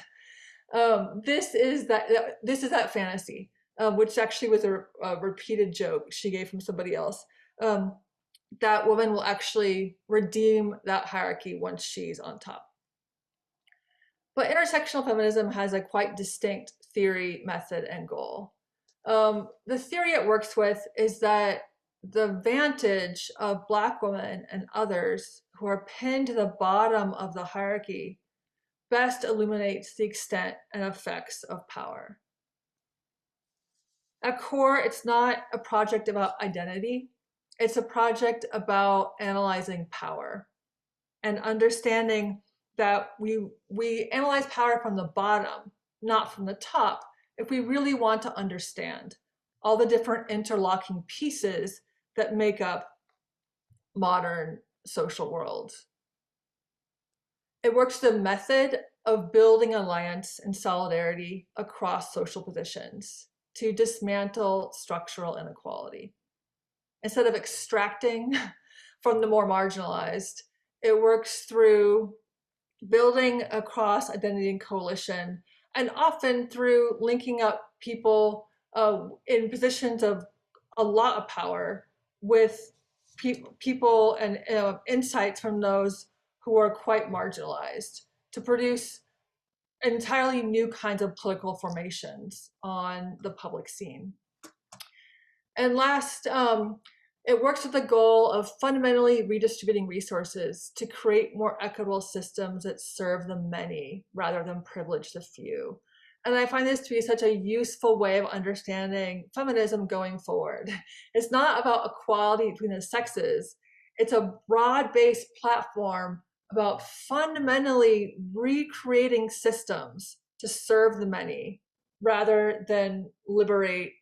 This is that fantasy, which actually was a repeated joke she gave from somebody else. That woman will actually redeem that hierarchy once she's on top. But intersectional feminism has a quite distinct theory, method, and goal. The theory it works with is that the vantage of Black women and others who are pinned to the bottom of the hierarchy best illuminates the extent and effects of power. At core, it's not a project about identity. It's a project about analyzing power and understanding that we analyze power from the bottom, not from the top, if we really want to understand all the different interlocking pieces that make up modern social worlds. It works the method of building alliance and solidarity across social positions to dismantle structural inequality. Instead of extracting from the more marginalized, it works through building across identity and coalition, and often through linking up people in positions of a lot of power with people and insights from those who are quite marginalized to produce entirely new kinds of political formations on the public scene. And last, it works with the goal of fundamentally redistributing resources to create more equitable systems that serve the many rather than privilege the few. And I find this to be such a useful way of understanding feminism going forward. It's not about equality between the sexes. It's a broad-based platform about fundamentally recreating systems to serve the many rather than liberate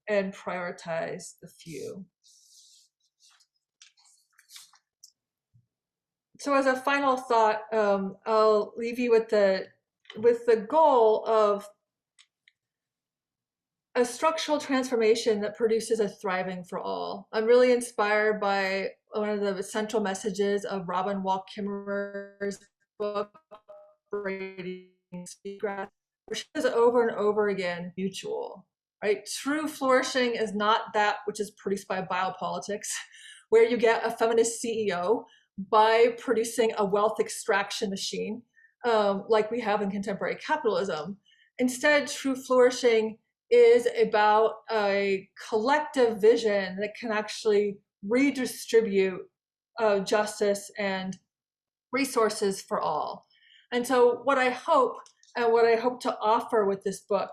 and prioritize the few. So as a final thought, I'll leave you with the goal of a structural transformation that produces a thriving for all. I'm really inspired by one of the central messages of Robin Wall Kimmerer's book, Braiding Sweetgrass, where she says over and over again, mutual, right? True flourishing is not that which is produced by Biopolitics, where you get a feminist CEO by producing a wealth extraction machine, like we have in contemporary capitalism. Instead, true flourishing is about a collective vision that can actually redistribute justice and resources for all. And so what I hope to offer with this book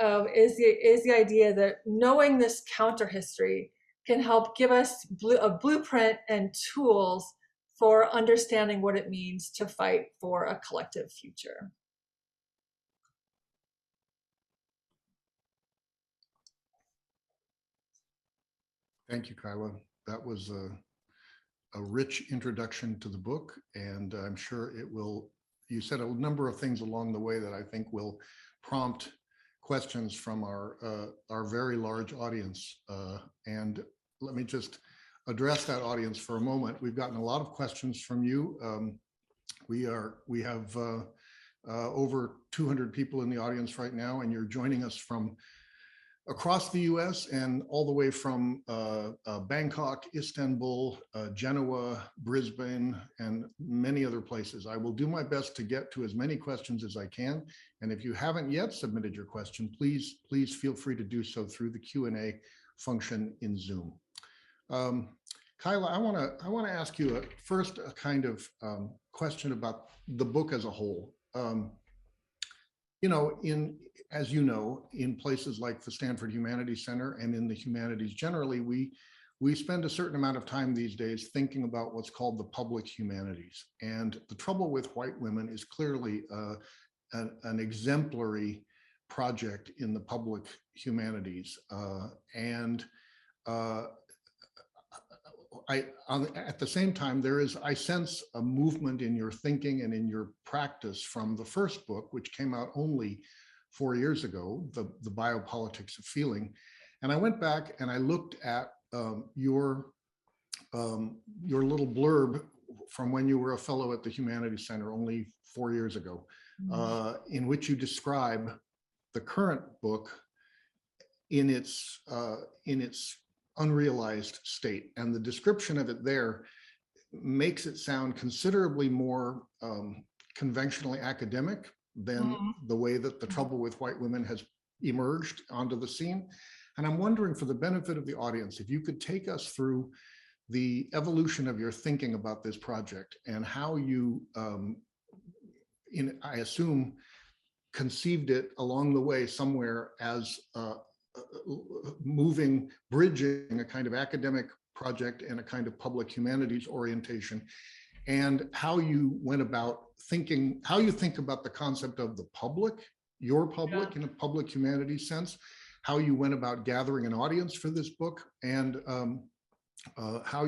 is the idea that knowing this counter history can help give us a blueprint and tools for understanding what it means to fight for a collective future. Thank you, Kyla. That was a rich introduction to the book, and I'm sure it will, you said a number of things along the way that I think will prompt questions from our very large audience. And let me just address that audience for a moment. We've gotten a lot of questions from you. We have over 200 people in the audience right now, and you're joining us from across the US and all the way from Bangkok, Istanbul, Genoa, Brisbane, and many other places. I will do my best to get to as many questions as I can. And if you haven't yet submitted your question, please feel free to do so through the Q&A function in Zoom. Kyla, I want to ask you first a kind of question about the book as a whole. You know, as you know, in places like the Stanford Humanities Center and in the humanities generally, we spend a certain amount of time these days thinking about what's called the public humanities. And the trouble with white women is clearly an exemplary project in the public humanities. At the same time, I sense a movement in your thinking and in your practice from the first book, which came out only 4 years ago, the Biopolitics of Feeling. And I went back and I looked at your little blurb from when you were a fellow at the Humanities Center only 4 years ago, in which you describe the current book in its unrealized state. And the description of it there makes it sound considerably more conventionally academic than the way that the trouble with white women has emerged onto the scene. And I'm wondering, for the benefit of the audience, if you could take us through the evolution of your thinking about this project and how you, I assume, conceived it along the way somewhere as bridging a kind of academic project and a kind of public humanities orientation, and how you went about thinking, how you think about the concept of the public, your public in a public humanities sense, how you went about gathering an audience for this book, and how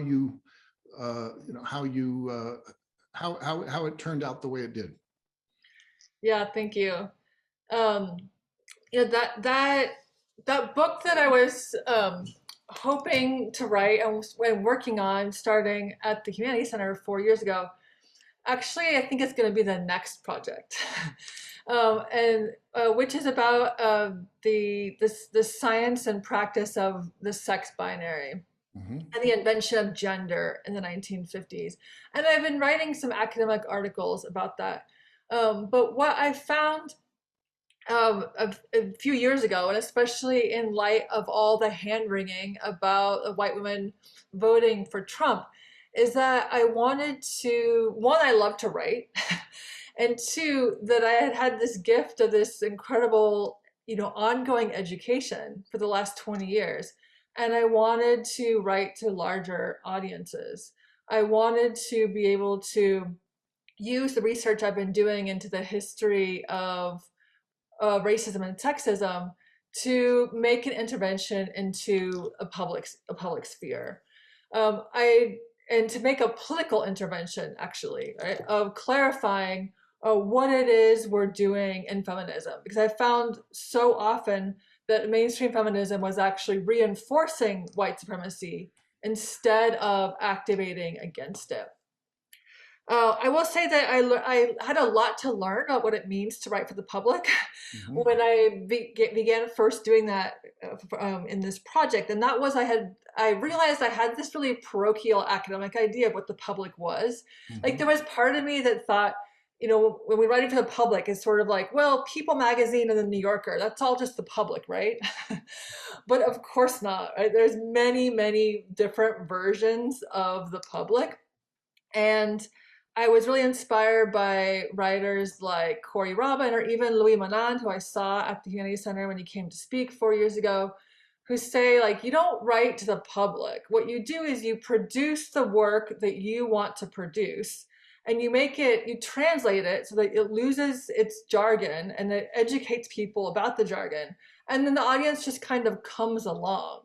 it turned out the way it did. Yeah, thank you. That book that I was hoping to write and working on starting at the Humanities Center 4 years ago, actually, I think it's going to be the next project, which is about the science and practice of the sex binary. Mhm. and the invention of gender in the 1950s. And I've been writing some academic articles about that. But what I found a few years ago, and especially in light of all the hand wringing about white women voting for Trump, is that I wanted to, one, I love to write, and two, that I had had this gift of this incredible, ongoing education for the last 20 years. And I wanted to write to larger audiences. I wanted to be able to use the research I've been doing into the history of racism and sexism to make an intervention into a public sphere. I and to make a political intervention, actually, right, of clarifying what it is we're doing in feminism, because I found so often that mainstream feminism was actually reinforcing white supremacy instead of activating against it. I will say that I had a lot to learn about what it means to write for the public Mhm. when I began first doing that in this project. And that was I realized I had this really parochial academic idea of what the public was. Like Mhm. there was part of me that thought, when we're writing for the public, it's sort of like, well, People Magazine and the New Yorker, that's all just the public, right? But of course not, right? There's many, many different versions of the public. And I was really inspired by writers like Corey Robin or even Louis Manand, who I saw at the Humanities Center when he came to speak 4 years ago, who say, like, you don't write to the public. What you do is you produce the work that you want to produce, and you translate it so that it loses its jargon and it educates people about the jargon. And then the audience just kind of comes along.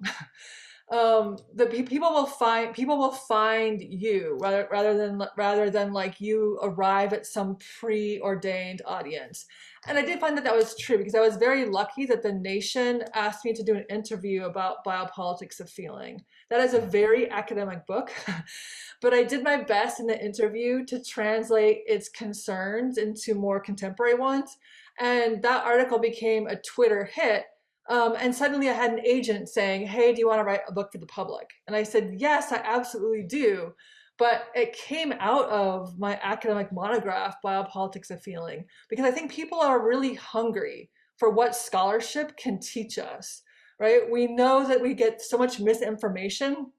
The people will find you rather than like you arrive at some preordained audience. And I did find that that was true because I was very lucky that the Nation asked me to do an interview about Biopolitics of Feeling. That is a very academic book, but I did my best in the interview to translate its concerns into more contemporary ones. And that article became a Twitter hit, and suddenly I had an agent saying, hey, do you want to write a book for the public? And I said, yes, I absolutely do. But it came out of my academic monograph, Biopolitics of Feeling, because I think people are really hungry for what scholarship can teach us, right? We know that we get so much misinformation.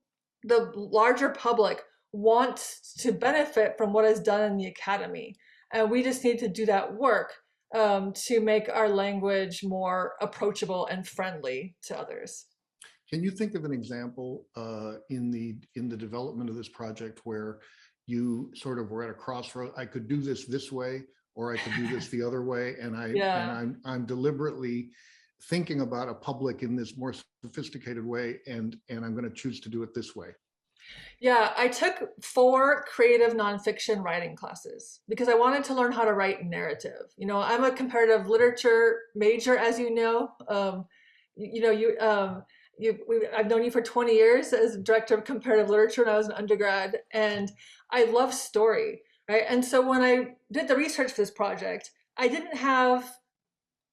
The larger public wants to benefit from what is done in the academy. And we just need to do that work to make our language more approachable and friendly to others. Can you think of an example in the development of this project where you sort of were at a crossroad? I could do this way, or I could do this the other way, and Yeah. I'm deliberately thinking about a public in this more sophisticated way, and I'm going to choose to do it this way. Yeah, I took 4 creative nonfiction writing classes because I wanted to learn how to write narrative. I'm a comparative literature major, as you know. You know, I've known you for 20 years as director of comparative literature when I was an undergrad, and I love story, right? And so when I did the research for this project, I didn't have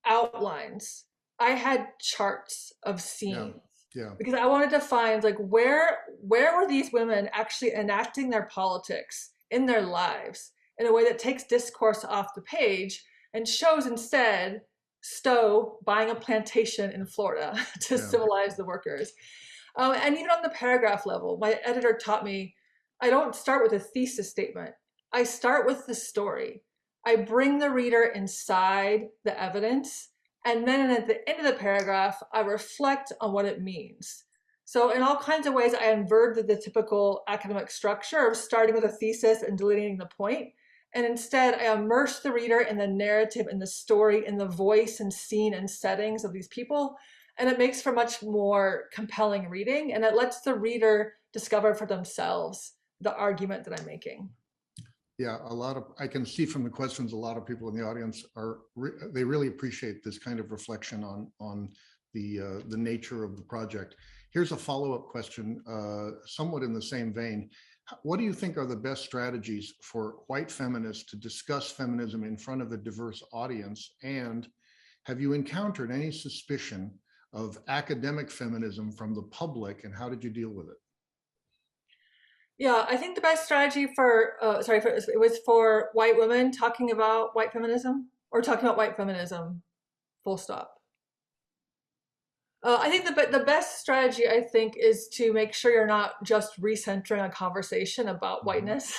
outlines. I had charts of Yeah, scenes yeah, because I wanted to find like where were these women actually enacting their politics in their lives in a way that takes discourse off the page and shows instead Stowe buying a plantation in Florida to yeah, civilize the workers. And even on the paragraph level, my editor taught me I don't start with a thesis statement. I start with the story. I bring the reader inside the evidence, and then at the end of the paragraph, I reflect on what it means. So, in all kinds of ways, I inverted the typical academic structure of starting with a thesis and delineating the point. And instead, I immerse the reader in the narrative, in the story, in the voice and scene and settings of these people. And it makes for much more compelling reading, and it lets the reader discover for themselves the argument that I'm making. yeah. I can see from the questions, a lot of people in the audience they really appreciate this kind of reflection on the nature of the project. Here's a follow-up question, somewhat in the same vein. What do you think are the best strategies for white feminists to discuss feminism in front of a diverse audience? And have you encountered any suspicion of academic feminism from the public, and how did you deal with it? Yeah, I think the best strategy for, it was for white women talking about white feminism or talking about white feminism, full stop. I think the best strategy, I think, is to make sure you're not just recentering a conversation about Mhm. whiteness.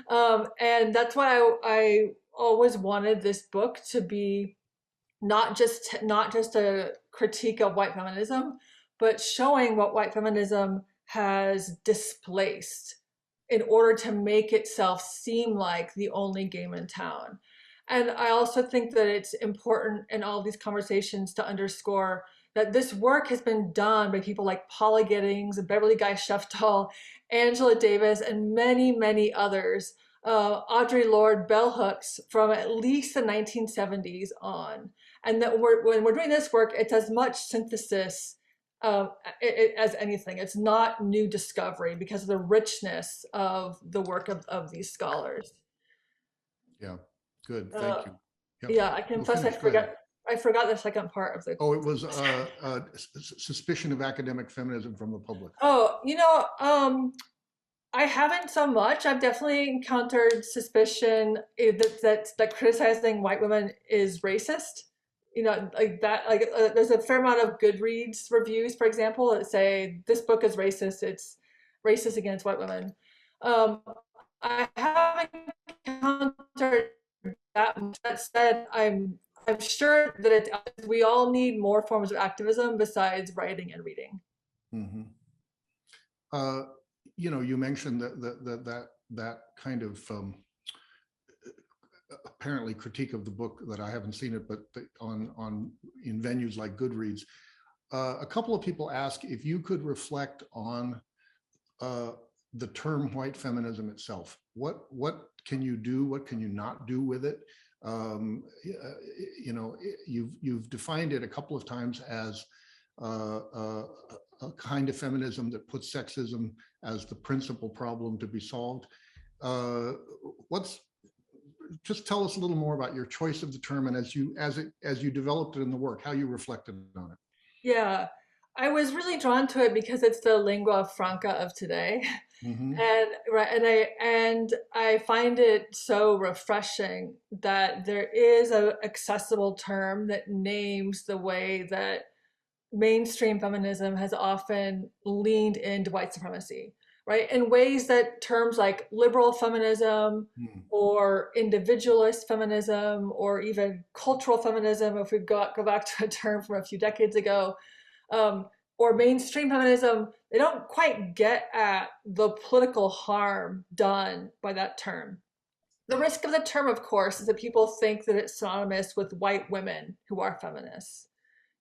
And that's why I always wanted this book to be not just a critique of white feminism, but showing what white feminism has displaced in order to make itself seem like the only game in town. And I also think that it's important in all these conversations to underscore that this work has been done by people like Paula Giddings, Beverly Guy Sheftall, Angela Davis, and many, many others. Audre Lorde Bell Hooks from at least the 1970s on. And that when we're doing this work, it's as much synthesis as anything. It's not new discovery because of the richness of the work of these scholars. Yeah, good. Uh, Thank you. Yep. yeah, I We'll confess finish. Go ahead. I forgot the second part of the. Oh, it was suspicion of academic feminism from the public. Oh, I haven't so much. I've definitely encountered suspicion that criticizing white women is racist. Like that. There's a fair amount of Goodreads reviews, for example, that say this book is racist. It's racist against white women. Um, I haven't encountered that much. That said, I'm sure that we all need more forms of activism besides writing and reading. Mhm. Uh, you mentioned that kind of apparently critique of the book that I haven't seen it, but on in venues like Goodreads. A couple of people ask if you could reflect on uh, the term white feminism itself. What can you do? What can you not do with it? You've defined it a couple of times as uh, uh, a kind of feminism that puts sexism as the principal problem to be solved. Uh, what's Just tell us a little more about your choice of the term and as you developed it in the work, how you reflected on it. Yeah, I was really drawn to it because it's the lingua franca of today. Mm-hmm. And right, and I find it so refreshing that there is a accessible term that names the way that mainstream feminism has often leaned into white supremacy, right? In ways that terms like liberal feminism Mm-hmm. or individualist feminism or even cultural feminism, if we go back to a term from a few decades ago, um, or mainstream feminism, they don't quite get at the political harm done by that term. The risk of the term, of course, is that people think that it's synonymous with white women who are feminists.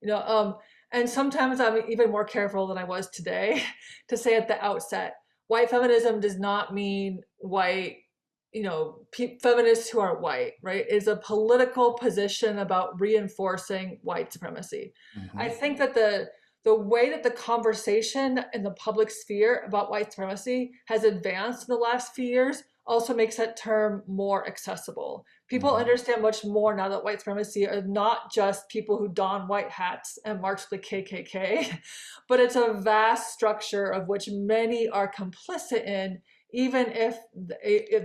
You know, um, and sometimes I'm even more careful than I was today to say at the outset, white feminism does not mean white, feminists who are white, right? It's a political position about reinforcing white supremacy. I Mm-hmm. think that the way that the conversation in the public sphere about white supremacy has advanced in the last few years also makes that term more accessible. People Mm-hmm. understand much more now that white supremacy are not just people who don white hats and march with the KKK, but it's a vast structure of which many are complicit in, even if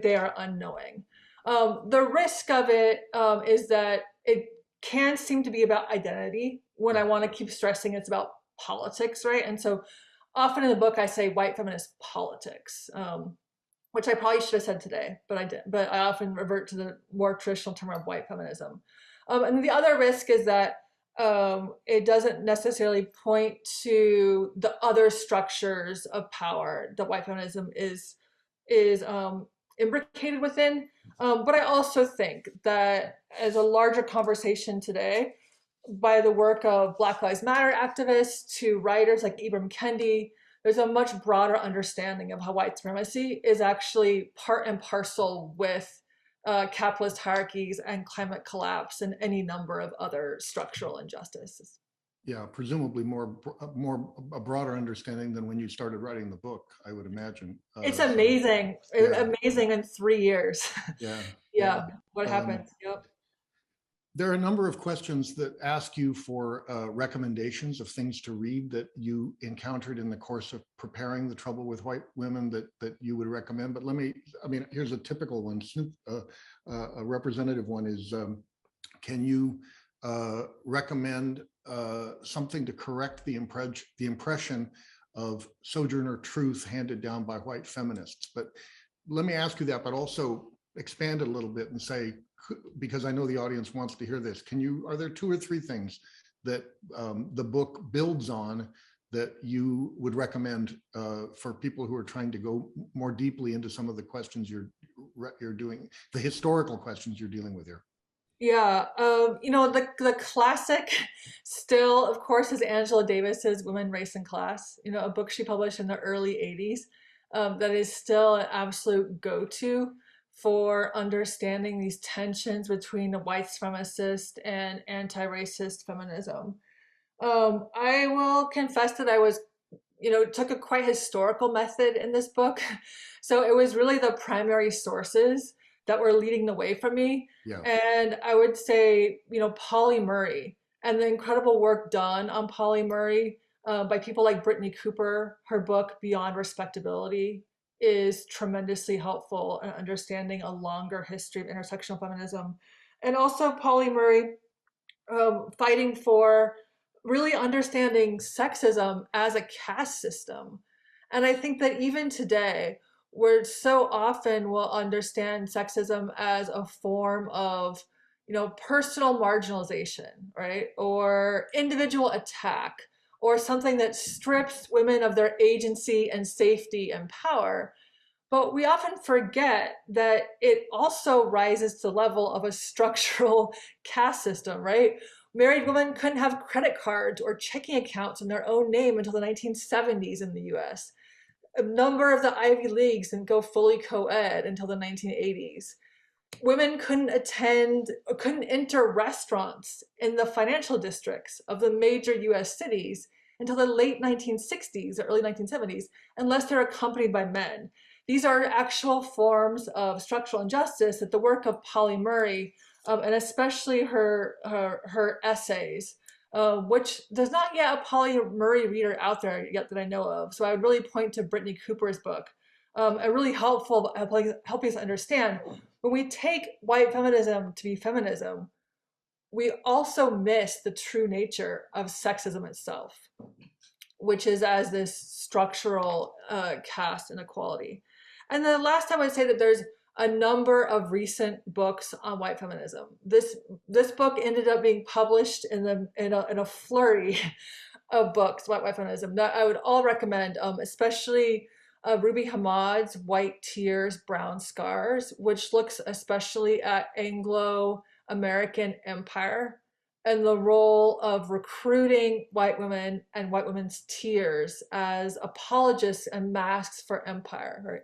they are unknowing. The risk of it is that it can seem to be about identity when I Yeah. want to keep stressing it's about politics, right? And so often in the book I say white feminist politics. Which I probably should have said today, but I did. But I often revert to the more traditional term of white feminism. And the other risk is that it doesn't necessarily point to the other structures of power that white feminism is imbricated within. But I also think that as a larger conversation today, by the work of Black Lives Matter activists to writers like Ibram Kendi, there's a much broader understanding of how white supremacy is actually part and parcel with capitalist hierarchies and climate collapse and any number of other structural injustices. Yeah, presumably more a broader understanding than when you started writing the book, I would imagine. It's So amazing, yeah, amazing in 3 years. yeah, yeah. Yeah, what Um, happens? Yep. There are a number of questions that ask you for recommendations of things to read that you encountered in the course of preparing The Trouble with White Women that you would recommend. But here's a typical one. A representative one is, can you recommend something to correct the impression of Sojourner Truth handed down by white feminists? But let me ask you that, but also expand it a little bit and say, because I know the audience wants to hear this, are there 2 or 3 things that the book builds on that you would recommend for people who are trying to go more deeply into some of the questions you're doing, the historical questions you're dealing with here? Yeah, the classic still, of course, is Angela Davis's Women, Race, and Class, a book she published in the early 80s, that is still an absolute go-to for understanding these tensions between the white supremacist and anti-racist feminism. I will confess that I was, took a quite historical method in this book. So it was really the primary sources that were leading the way for me. Yeah. And I would say, Paula Murray and the incredible work done on Paula Murray by people like Brittany Cooper. Her book, Beyond Respectability, is tremendously helpful in understanding a longer history of intersectional feminism. And also Paula Murray fighting for really understanding sexism as a caste system. And I think that even today, we're so often will understand sexism as a form of, personal marginalization, right? Or individual attack, or something that strips women of their agency and safety and power. But we often forget that it also rises to the level of a structural caste system, right? Married women couldn't have credit cards or checking accounts in their own name until the 1970s in the US. A number of the Ivy Leagues didn't go fully co-ed until the 1980s. Women couldn't enter restaurants in the financial districts of the major US cities until the late 1960s or early 1970s, unless they're accompanied by men. These are actual forms of structural injustice that the work of Paula Murray, and especially her essays, which there's not yet a Paula Murray reader out there yet that I know of. So I would really point to Brittany Cooper's book, a really helpful helping us understand when we take white feminism to be feminism, we also miss the true nature of sexism itself, which is as this structural caste inequality. And then last time I would say that there's a number of recent books on white feminism. This book ended up being published in a flurry of books about white feminism that I would all recommend, especially Ruby Hamad's White Tears, Brown Scars, which looks especially at Anglo-American empire and the role of recruiting white women and white women's tears as apologists and masks for empire, right?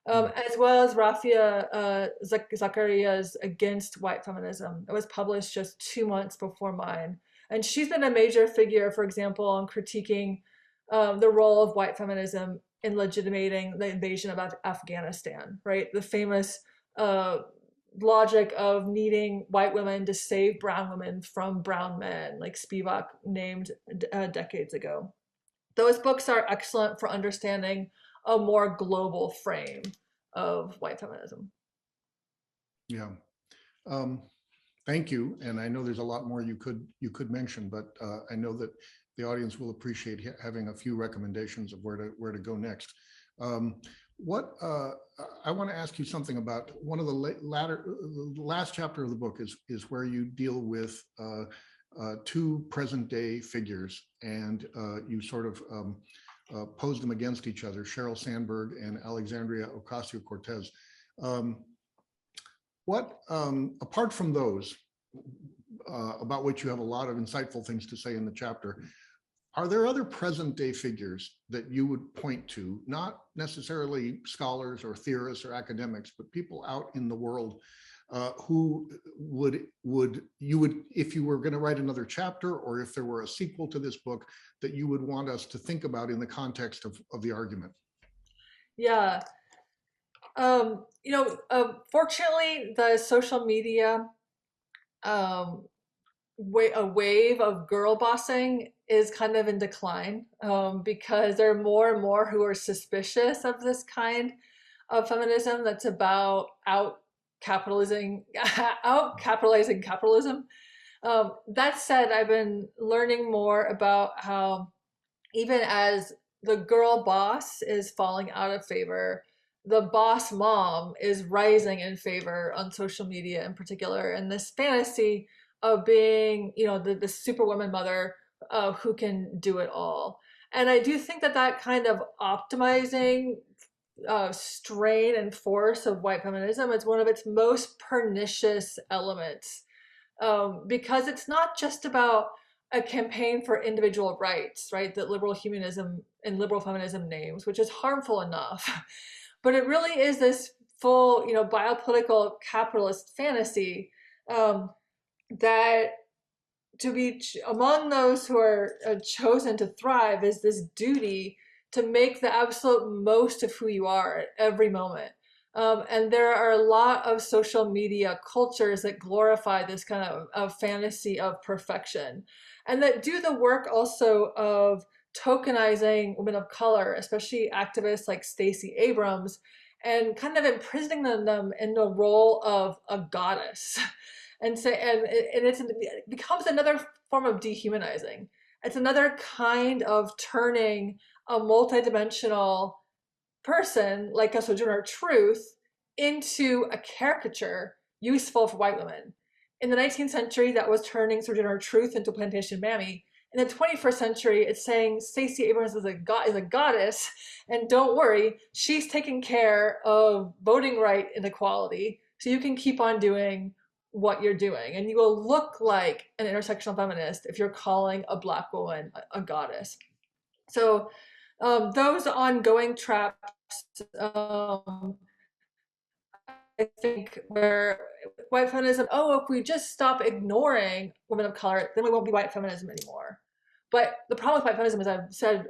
As well as Rafia Zakaria's Against White Feminism. It was published just 2 months before mine. And she's been a major figure, for example, on critiquing the role of white feminism in legitimating the invasion of Afghanistan, right? The famous logic of needing white women to save brown women from brown men, like Spivak named decades ago. Those books are excellent for understanding a more global frame of white feminism. Yeah. Thank you. And I know there's a lot more you could mention, but I know that the audience will appreciate having a few recommendations of where to go next. I want to ask you something about one of the last chapter of the book is where you deal with 2 present day figures, and you sort of pose them against each other, Sheryl Sandberg and Alexandria Ocasio-Cortez. Apart from those, about which you have a lot of insightful things to say in the chapter, are there other present day figures that you would point to, not necessarily scholars or theorists or academics, but people out in the world who you would, if you were going to write another chapter or if there were a sequel to this book, that you would want us to think about in the context of the argument? Yeah. Fortunately, the social media a wave of girl bossing is kind of in decline, because there are more and more who are suspicious of this kind of feminism that's about out capitalizing out capitalizing capitalism. That said, I've been learning more about how even as the girl boss is falling out of favor, the boss mom is rising in favor on social media in particular. And this fantasy of being, the superwoman mother who can do it all. And I do think that that kind of optimizing strain and force of white feminism is one of its most pernicious elements, because it's not just about a campaign for individual rights, right, that liberal humanism and liberal feminism names, which is harmful enough. But it really is this full, biopolitical capitalist fantasy, that to be among those who are chosen to thrive is this duty to make the absolute most of who you are at every moment. And there are a lot of social media cultures that glorify this kind of fantasy of perfection, and that do the work also of tokenizing women of color, especially activists like Stacey Abrams, and kind of imprisoning them in the role of a goddess. It becomes another form of dehumanizing. It's another kind of turning a multidimensional person like a Sojourner Truth into a caricature useful for white women. In the 19th century, that was turning Sojourner Truth into Plantation Mammy. In the 21st century, it's saying Stacey Abrams is a goddess, and don't worry, she's taking care of voting right inequality, so you can keep on doing what you're doing, and you will look like an intersectional feminist if you're calling a Black woman a goddess. So those ongoing traps, um, I think, where white feminism, oh, if we just stop ignoring women of color, then we won't be white feminism anymore. But the problem with white feminism, as I've said,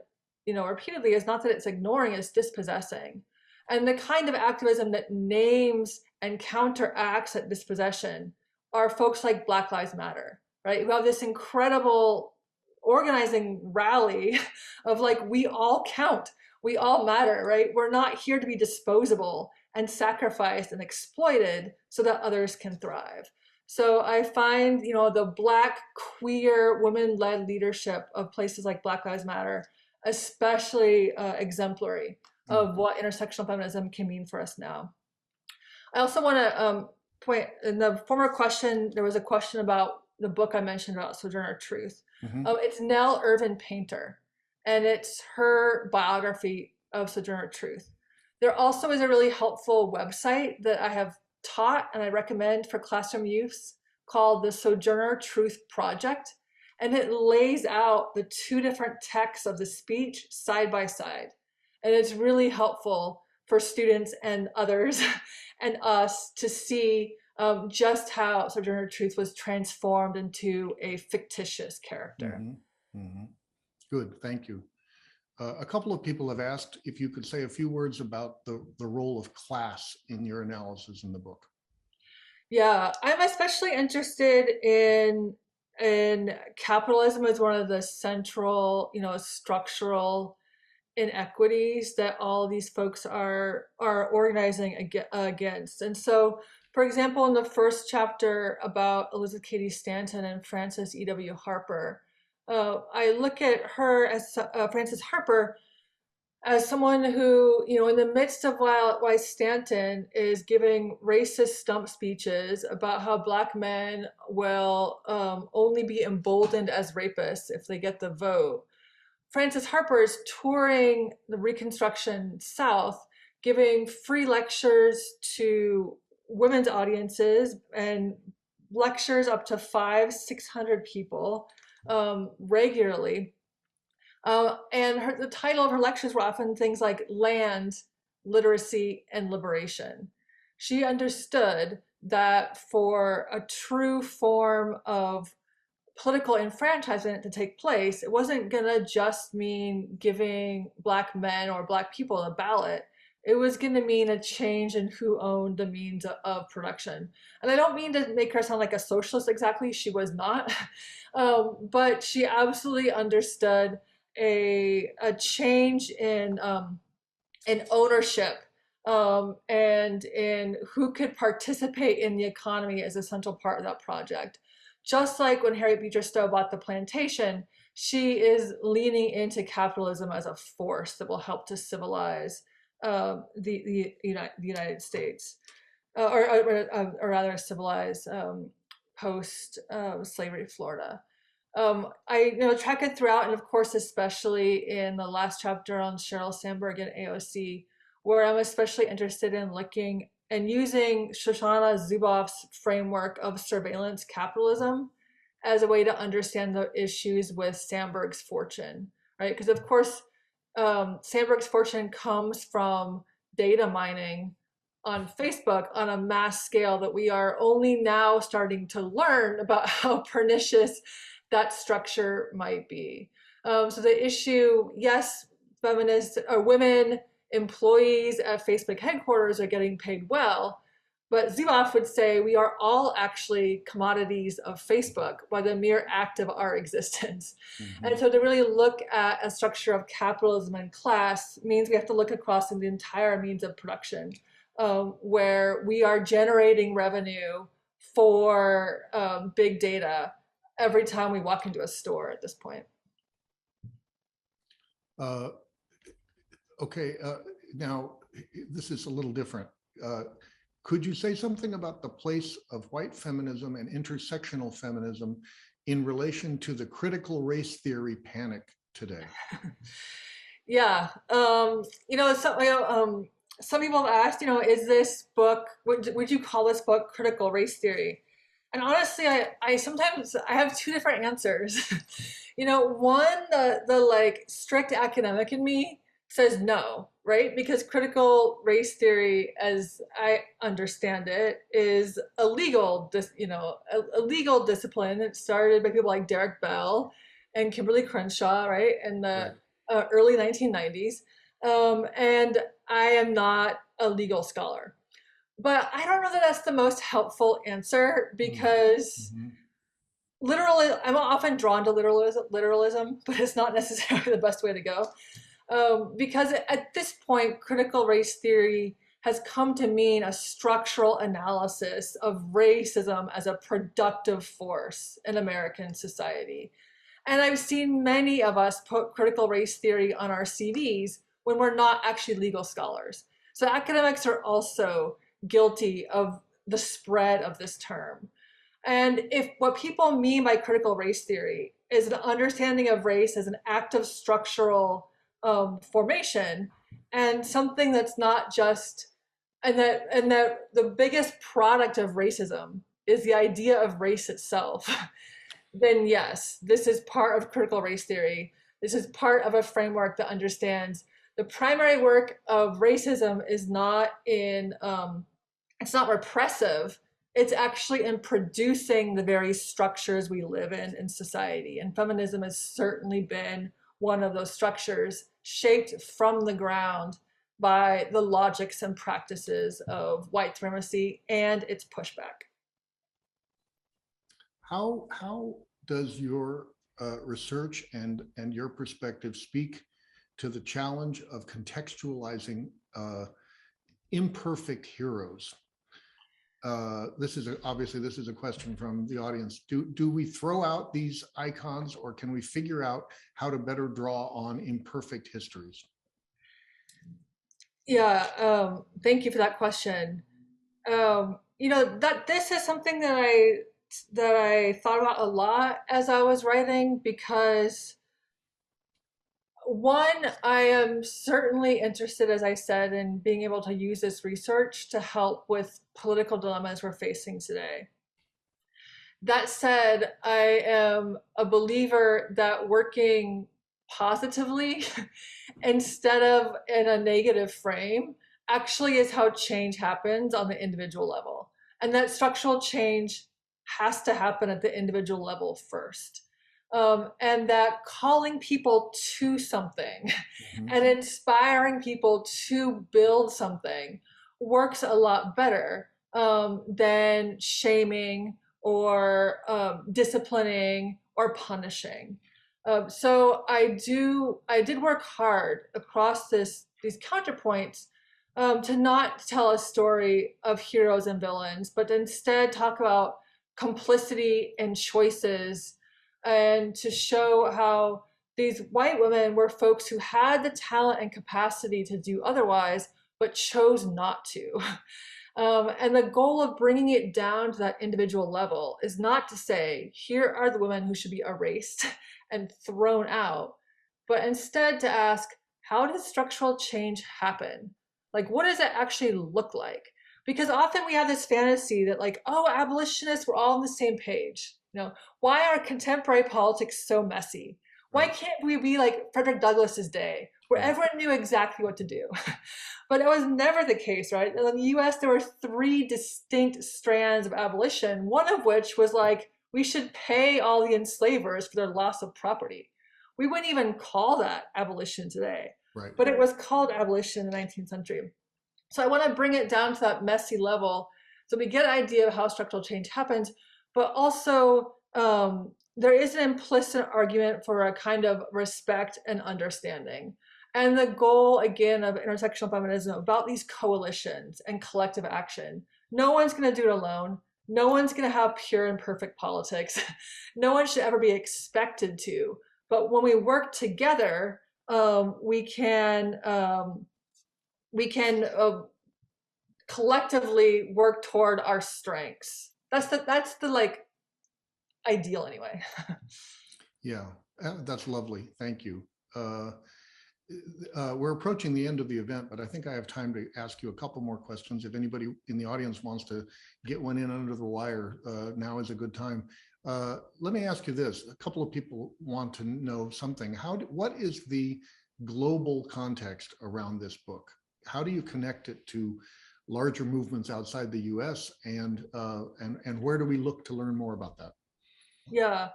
repeatedly, is not that it's ignoring, it's dispossessing. And the kind of activism that names and counteracts that dispossession are folks like Black Lives Matter, right? Who have this incredible organizing rally of like, we all count, we all matter, right? We're not here to be disposable and sacrificed and exploited so that others can thrive. So I find, the Black, queer, women-led leadership of places like Black Lives Matter especially exemplary of what intersectional feminism can mean for us now. I also want to point, in the former question, there was a question about the book I mentioned about Sojourner Truth. It's Nell Irvin Painter, and it's her biography of Sojourner Truth. There also is a really helpful website that I have taught and I recommend for classroom use called the Sojourner Truth Project. And it lays out the two different texts of the speech side by side. And it's really helpful for students and others and us to see just how Sojourner Truth was transformed into a fictitious character. Good, thank you. A couple of people have asked if you could say a few words about the role of class in your analysis in the book. Yeah, I'm especially interested in capitalism as one of the central, structural inequities that all these folks are organizing against. And so, for example, in the first chapter about Elizabeth Cady Stanton and Frances E.W. Harper, I look at her as Frances Harper as someone who, in the midst of why Stanton is giving racist stump speeches about how Black men will only be emboldened as rapists if they get the vote, Frances Harper is touring the Reconstruction South, giving free lectures to women's audiences and lectures up to 500-600 people regularly. And the title of her lectures were often things like Land, Literacy, and Liberation. She understood that for a true form of political enfranchisement to take place, it wasn't going to just mean giving Black men or Black people a ballot. It was going to mean a change in who owned the means of production. And I don't mean to make her sound like a socialist exactly. She was not. But she absolutely understood a change in ownership and in who could participate in the economy as a central part of that project. Just like when Harriet Beecher Stowe bought the plantation, she is leaning into capitalism as a force that will help to civilize the United States, or rather civilize post-slavery Florida. I track it throughout, and of course, especially in the last chapter on Sheryl Sandberg and AOC, where I'm especially interested in looking and using Shoshana Zuboff's framework of surveillance capitalism as a way to understand the issues with Sandberg's fortune, right? Because of course, Sandberg's fortune comes from data mining on Facebook on a mass scale that we are only now starting to learn about how pernicious that structure might be. So the issue, yes, feminists or women employees at Facebook headquarters are getting paid well, but Zuboff would say we are all actually commodities of Facebook by the mere act of our existence. Mm-hmm. And so to really look at a structure of capitalism and class means we have to look across the entire means of production, where we are generating revenue for big data every time we walk into a store at this point. Okay, now this is a little different. Could you say something about the place of white feminism and intersectional feminism in relation to the critical race theory panic today? Yeah, some people have asked, is this book, would you call this book critical race theory? And honestly, I sometimes have two different answers. One, the like strict academic in me says no, right? Because critical race theory, as I understand it, is a legal discipline. It started by people like Derek Bell and Kimberly Crenshaw, right, in the early 1990s. And I am not a legal scholar. But I don't know that that's the most helpful answer, because literally, I'm often drawn to literalism, but it's not necessarily the best way to go. Because at this point, critical race theory has come to mean a structural analysis of racism as a productive force in American society. And I've seen many of us put critical race theory on our CVs when we're not actually legal scholars. So academics are also guilty of the spread of this term. And if what people mean by critical race theory is an understanding of race as an active structural formation, and something that's not just, and that the biggest product of racism is the idea of race itself, then yes, this is part of critical race theory. This is part of a framework that understands the primary work of racism is not in, it's not repressive, it's actually in producing the very structures we live in society. And feminism has certainly been one of those structures, shaped from the ground by the logics and practices of white supremacy and its pushback. How does your research and your perspective speak to the challenge of contextualizing imperfect heroes? This is a question from the audience. Do we throw out these icons, or can we figure out how to better draw on imperfect histories? Yeah, thank you for that question. That this is something that I thought about a lot as I was writing, because one, I am certainly interested, as I said, in being able to use this research to help with political dilemmas we're facing today. That said, I am a believer that working positively instead of in a negative frame actually is how change happens on the individual level. And that structural change has to happen at the individual level first. and that calling people to something Mhm. and inspiring people to build something works a lot better than shaming or disciplining or punishing. So I did work hard across these counterpoints to not tell a story of heroes and villains, but to instead talk about complicity and choices, and to show how these white women were folks who had the talent and capacity to do otherwise, but chose not to. And the goal of bringing it down to that individual level is not to say, here are the women who should be erased and thrown out, but instead to ask, how does structural change happen? Like, what does it actually look like? Because often we have this fantasy that, like, oh, abolitionists, we're all on the same page. Why are contemporary politics so messy? Why Right, can't we be like Frederick Douglass's day, where right, everyone knew exactly what to do? But it was never the case, right? In the US, there were three distinct strands of abolition, one of which was like, we should pay all the enslavers for their loss of property. We wouldn't even call that abolition today, right. but it was called abolition in the 19th century. So I want to bring it down to that messy level so we get an idea of how structural change happens, but also there is an implicit argument for a kind of respect and understanding. And the goal, again, of intersectional feminism about these coalitions and collective action. No one's going to do it alone. No one's going to have pure and perfect politics. No one should ever be expected to. But when we work together, we can collectively work toward our strengths. That's the like ideal anyway. Yeah, that's lovely. Thank you. Uh, we're approaching the end of the event, but I think I have time to ask you a couple more questions. If anybody in the audience wants to get one in under the wire, now is a good time. Let me ask you this. A couple of people want to know something. What is the global context around this book? How do you connect it to larger movements outside the US, and where do we look to learn more about that? Yeah.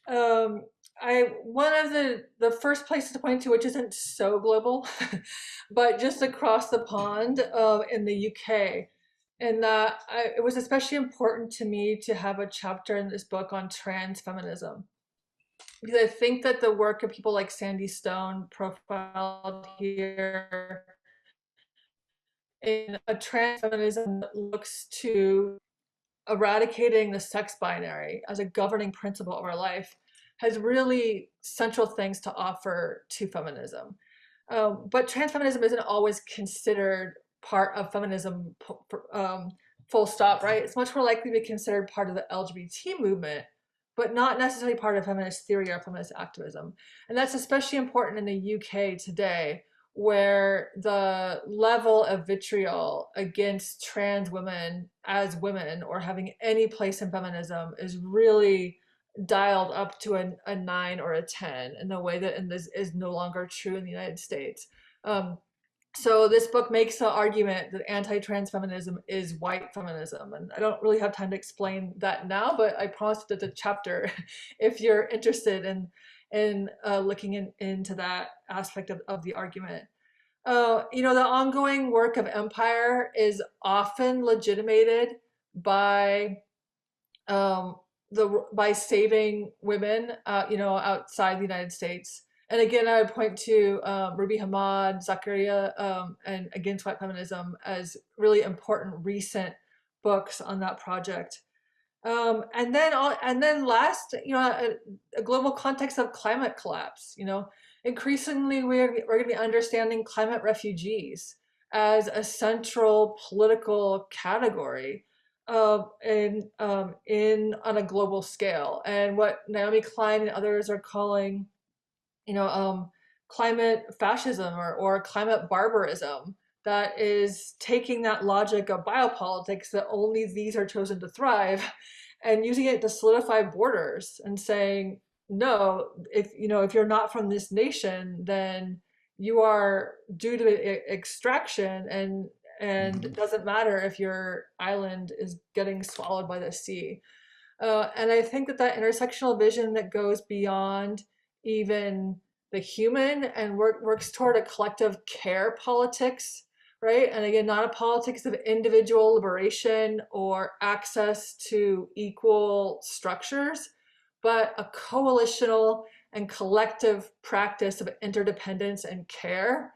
Um, I one of the first places to point to, which isn't so global, but just across the pond in the UK, and that it was especially important to me to have a chapter in this book on trans feminism, because I think that the work of people like Sandy Stone profiled here in a trans feminism that looks to eradicating the sex binary as a governing principle of our life has really central things to offer to feminism. But transfeminism isn't always considered part of feminism, full stop, right? It's much more likely to be considered part of the LGBT movement, but not necessarily part of feminist theory or feminist activism. And that's especially important in the UK today, where the level of vitriol against trans women as women or having any place in feminism is really dialed up to a 9 or a 10 in a way that this is no longer true in the United States. So this book makes the argument that anti-trans feminism is white feminism, and I don't really have time to explain that now, but I promised that the chapter if you're interested in looking into that aspect of the argument. The ongoing work of empire is often legitimated by um, by saving women, outside the United States. And again, I would point to Ruby Hamad, Zakaria, and Against White Feminism as really important recent books on that project. And then last, a global context of climate collapse. Increasingly we're going to be understanding climate refugees as a central political category in on a global scale. And what Naomi Klein and others are calling, climate fascism or climate barbarism, that is taking that logic of biopolitics that only these are chosen to thrive and using it to solidify borders and saying, no, if you're not from this nation, then you are due to extraction, and Mhm. it doesn't matter if your island is getting swallowed by the sea. And I think that that intersectional vision that goes beyond even the human and works toward a collective care politics, right? And again, not a politics of individual liberation or access to equal structures, but a coalitional and collective practice of interdependence and care.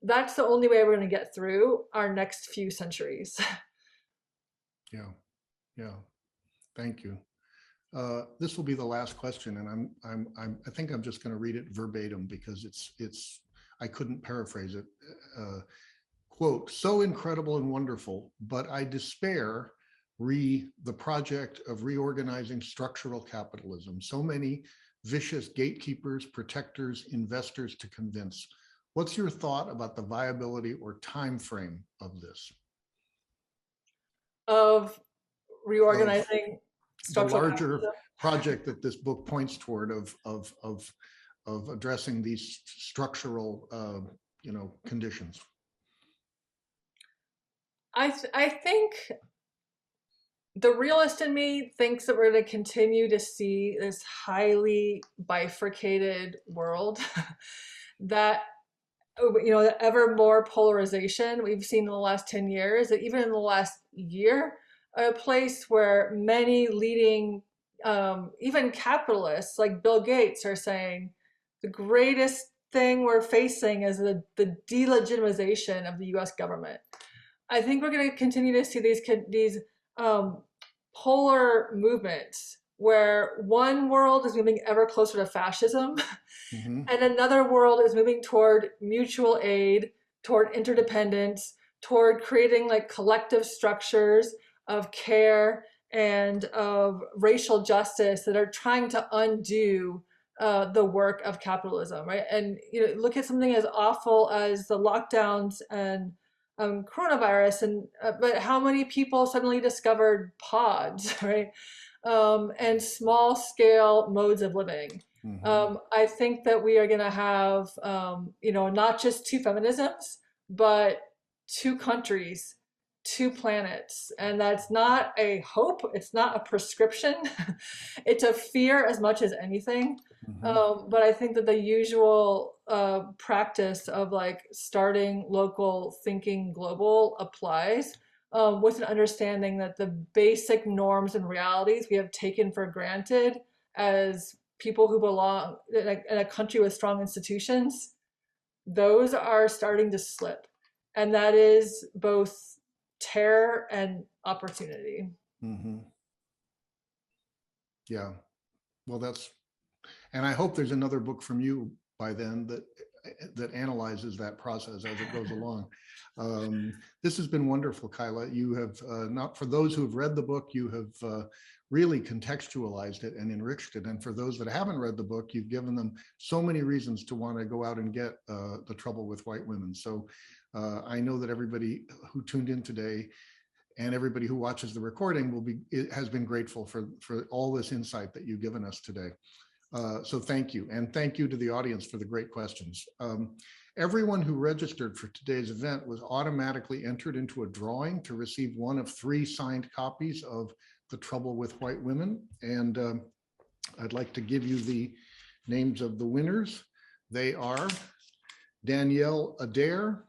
That's the only way we're going to get through our next few centuries. Yeah, yeah. Thank you. This will be the last question, and I think I'm just going to read it verbatim because I couldn't paraphrase it. Quote, so incredible and wonderful, but I despair the project of reorganizing structural capitalism. So many vicious gatekeepers, protectors, investors to convince. What's your thought about the viability or time frame of this? Of Of reorganizing the structural larger capitalism. project that this book points toward of addressing these structural conditions. I think the realist in me thinks that we're going to continue to see this highly bifurcated world that the ever more polarization we've seen in the last 10 years, that even in the last year, a place where many leading, even capitalists like Bill Gates are saying the greatest thing we're facing is the delegitimization of the US government. I think we're going to continue to see these um, polar movements where one world is moving ever closer to fascism Mm-hmm. and another world is moving toward mutual aid, toward interdependence, toward creating like collective structures of care and of racial justice that are trying to undo the work of capitalism, right? And look at something as awful as the lockdowns and coronavirus, and but how many people suddenly discovered pods, right? And small scale modes of living. Mm-hmm. I think that we are going to have, not just two feminisms, but two countries, two planets. And that's not a hope, it's not a prescription, it's a fear as much as anything. Mm-hmm. But I think that the usual practice of like starting local, thinking global applies. With an understanding that the basic norms and realities we have taken for granted as people who belong in a country with strong institutions, those are starting to slip. And that is both terror and opportunity. Mm-hmm. Yeah. Well, and I hope there's another book from you by then that analyzes that process as it goes along. This has been wonderful, Kyla. You have, not for those who have read the book, you have really contextualized it and enriched it. And for those that haven't read the book, you've given them so many reasons to want to go out and get The Trouble with White Women. So I know that everybody who tuned in today and everybody who watches the recording has been grateful for all this insight that you've given us today. So thank you. And thank you to the audience for the great questions. Everyone who registered for today's event was automatically entered into a drawing to receive one of 3 signed copies of The Trouble with White Women. And I'd like to give you the names of the winners. They are Danielle Adair,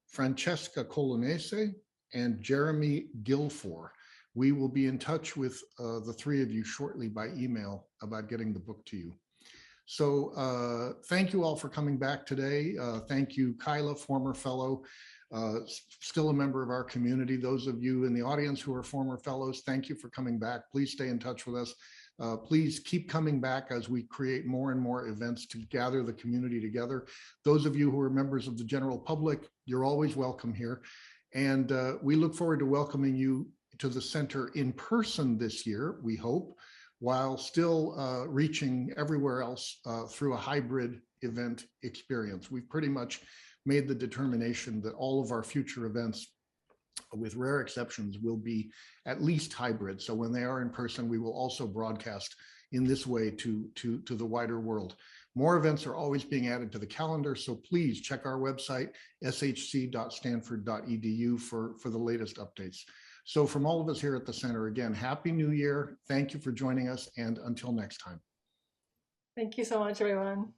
Francesca Colonese, and Jeremy Guilford. We will be in touch with the 3 of you shortly by email about getting the book to you. So thank you all for coming back today. Thank you, Kyla, former fellow, still a member of our community. Those of you in the audience who are former fellows, thank you for coming back. Please stay in touch with us. Please keep coming back as we create more and more events to gather the community together. Those of you who are members of the general public, you're always welcome here. And we look forward to welcoming you to the center in person this year, we hope, while still reaching everywhere else through a hybrid event experience. We've pretty much made the determination that all of our future events, with rare exceptions, will be at least hybrid. So when they are in person, we will also broadcast in this way to the wider world. More events are always being added to the calendar, so please check our website, shc.stanford.edu, for the latest updates. So from all of us here at the center, again, Happy New Year. Thank you for joining us, and until next time. Thank you so much, everyone.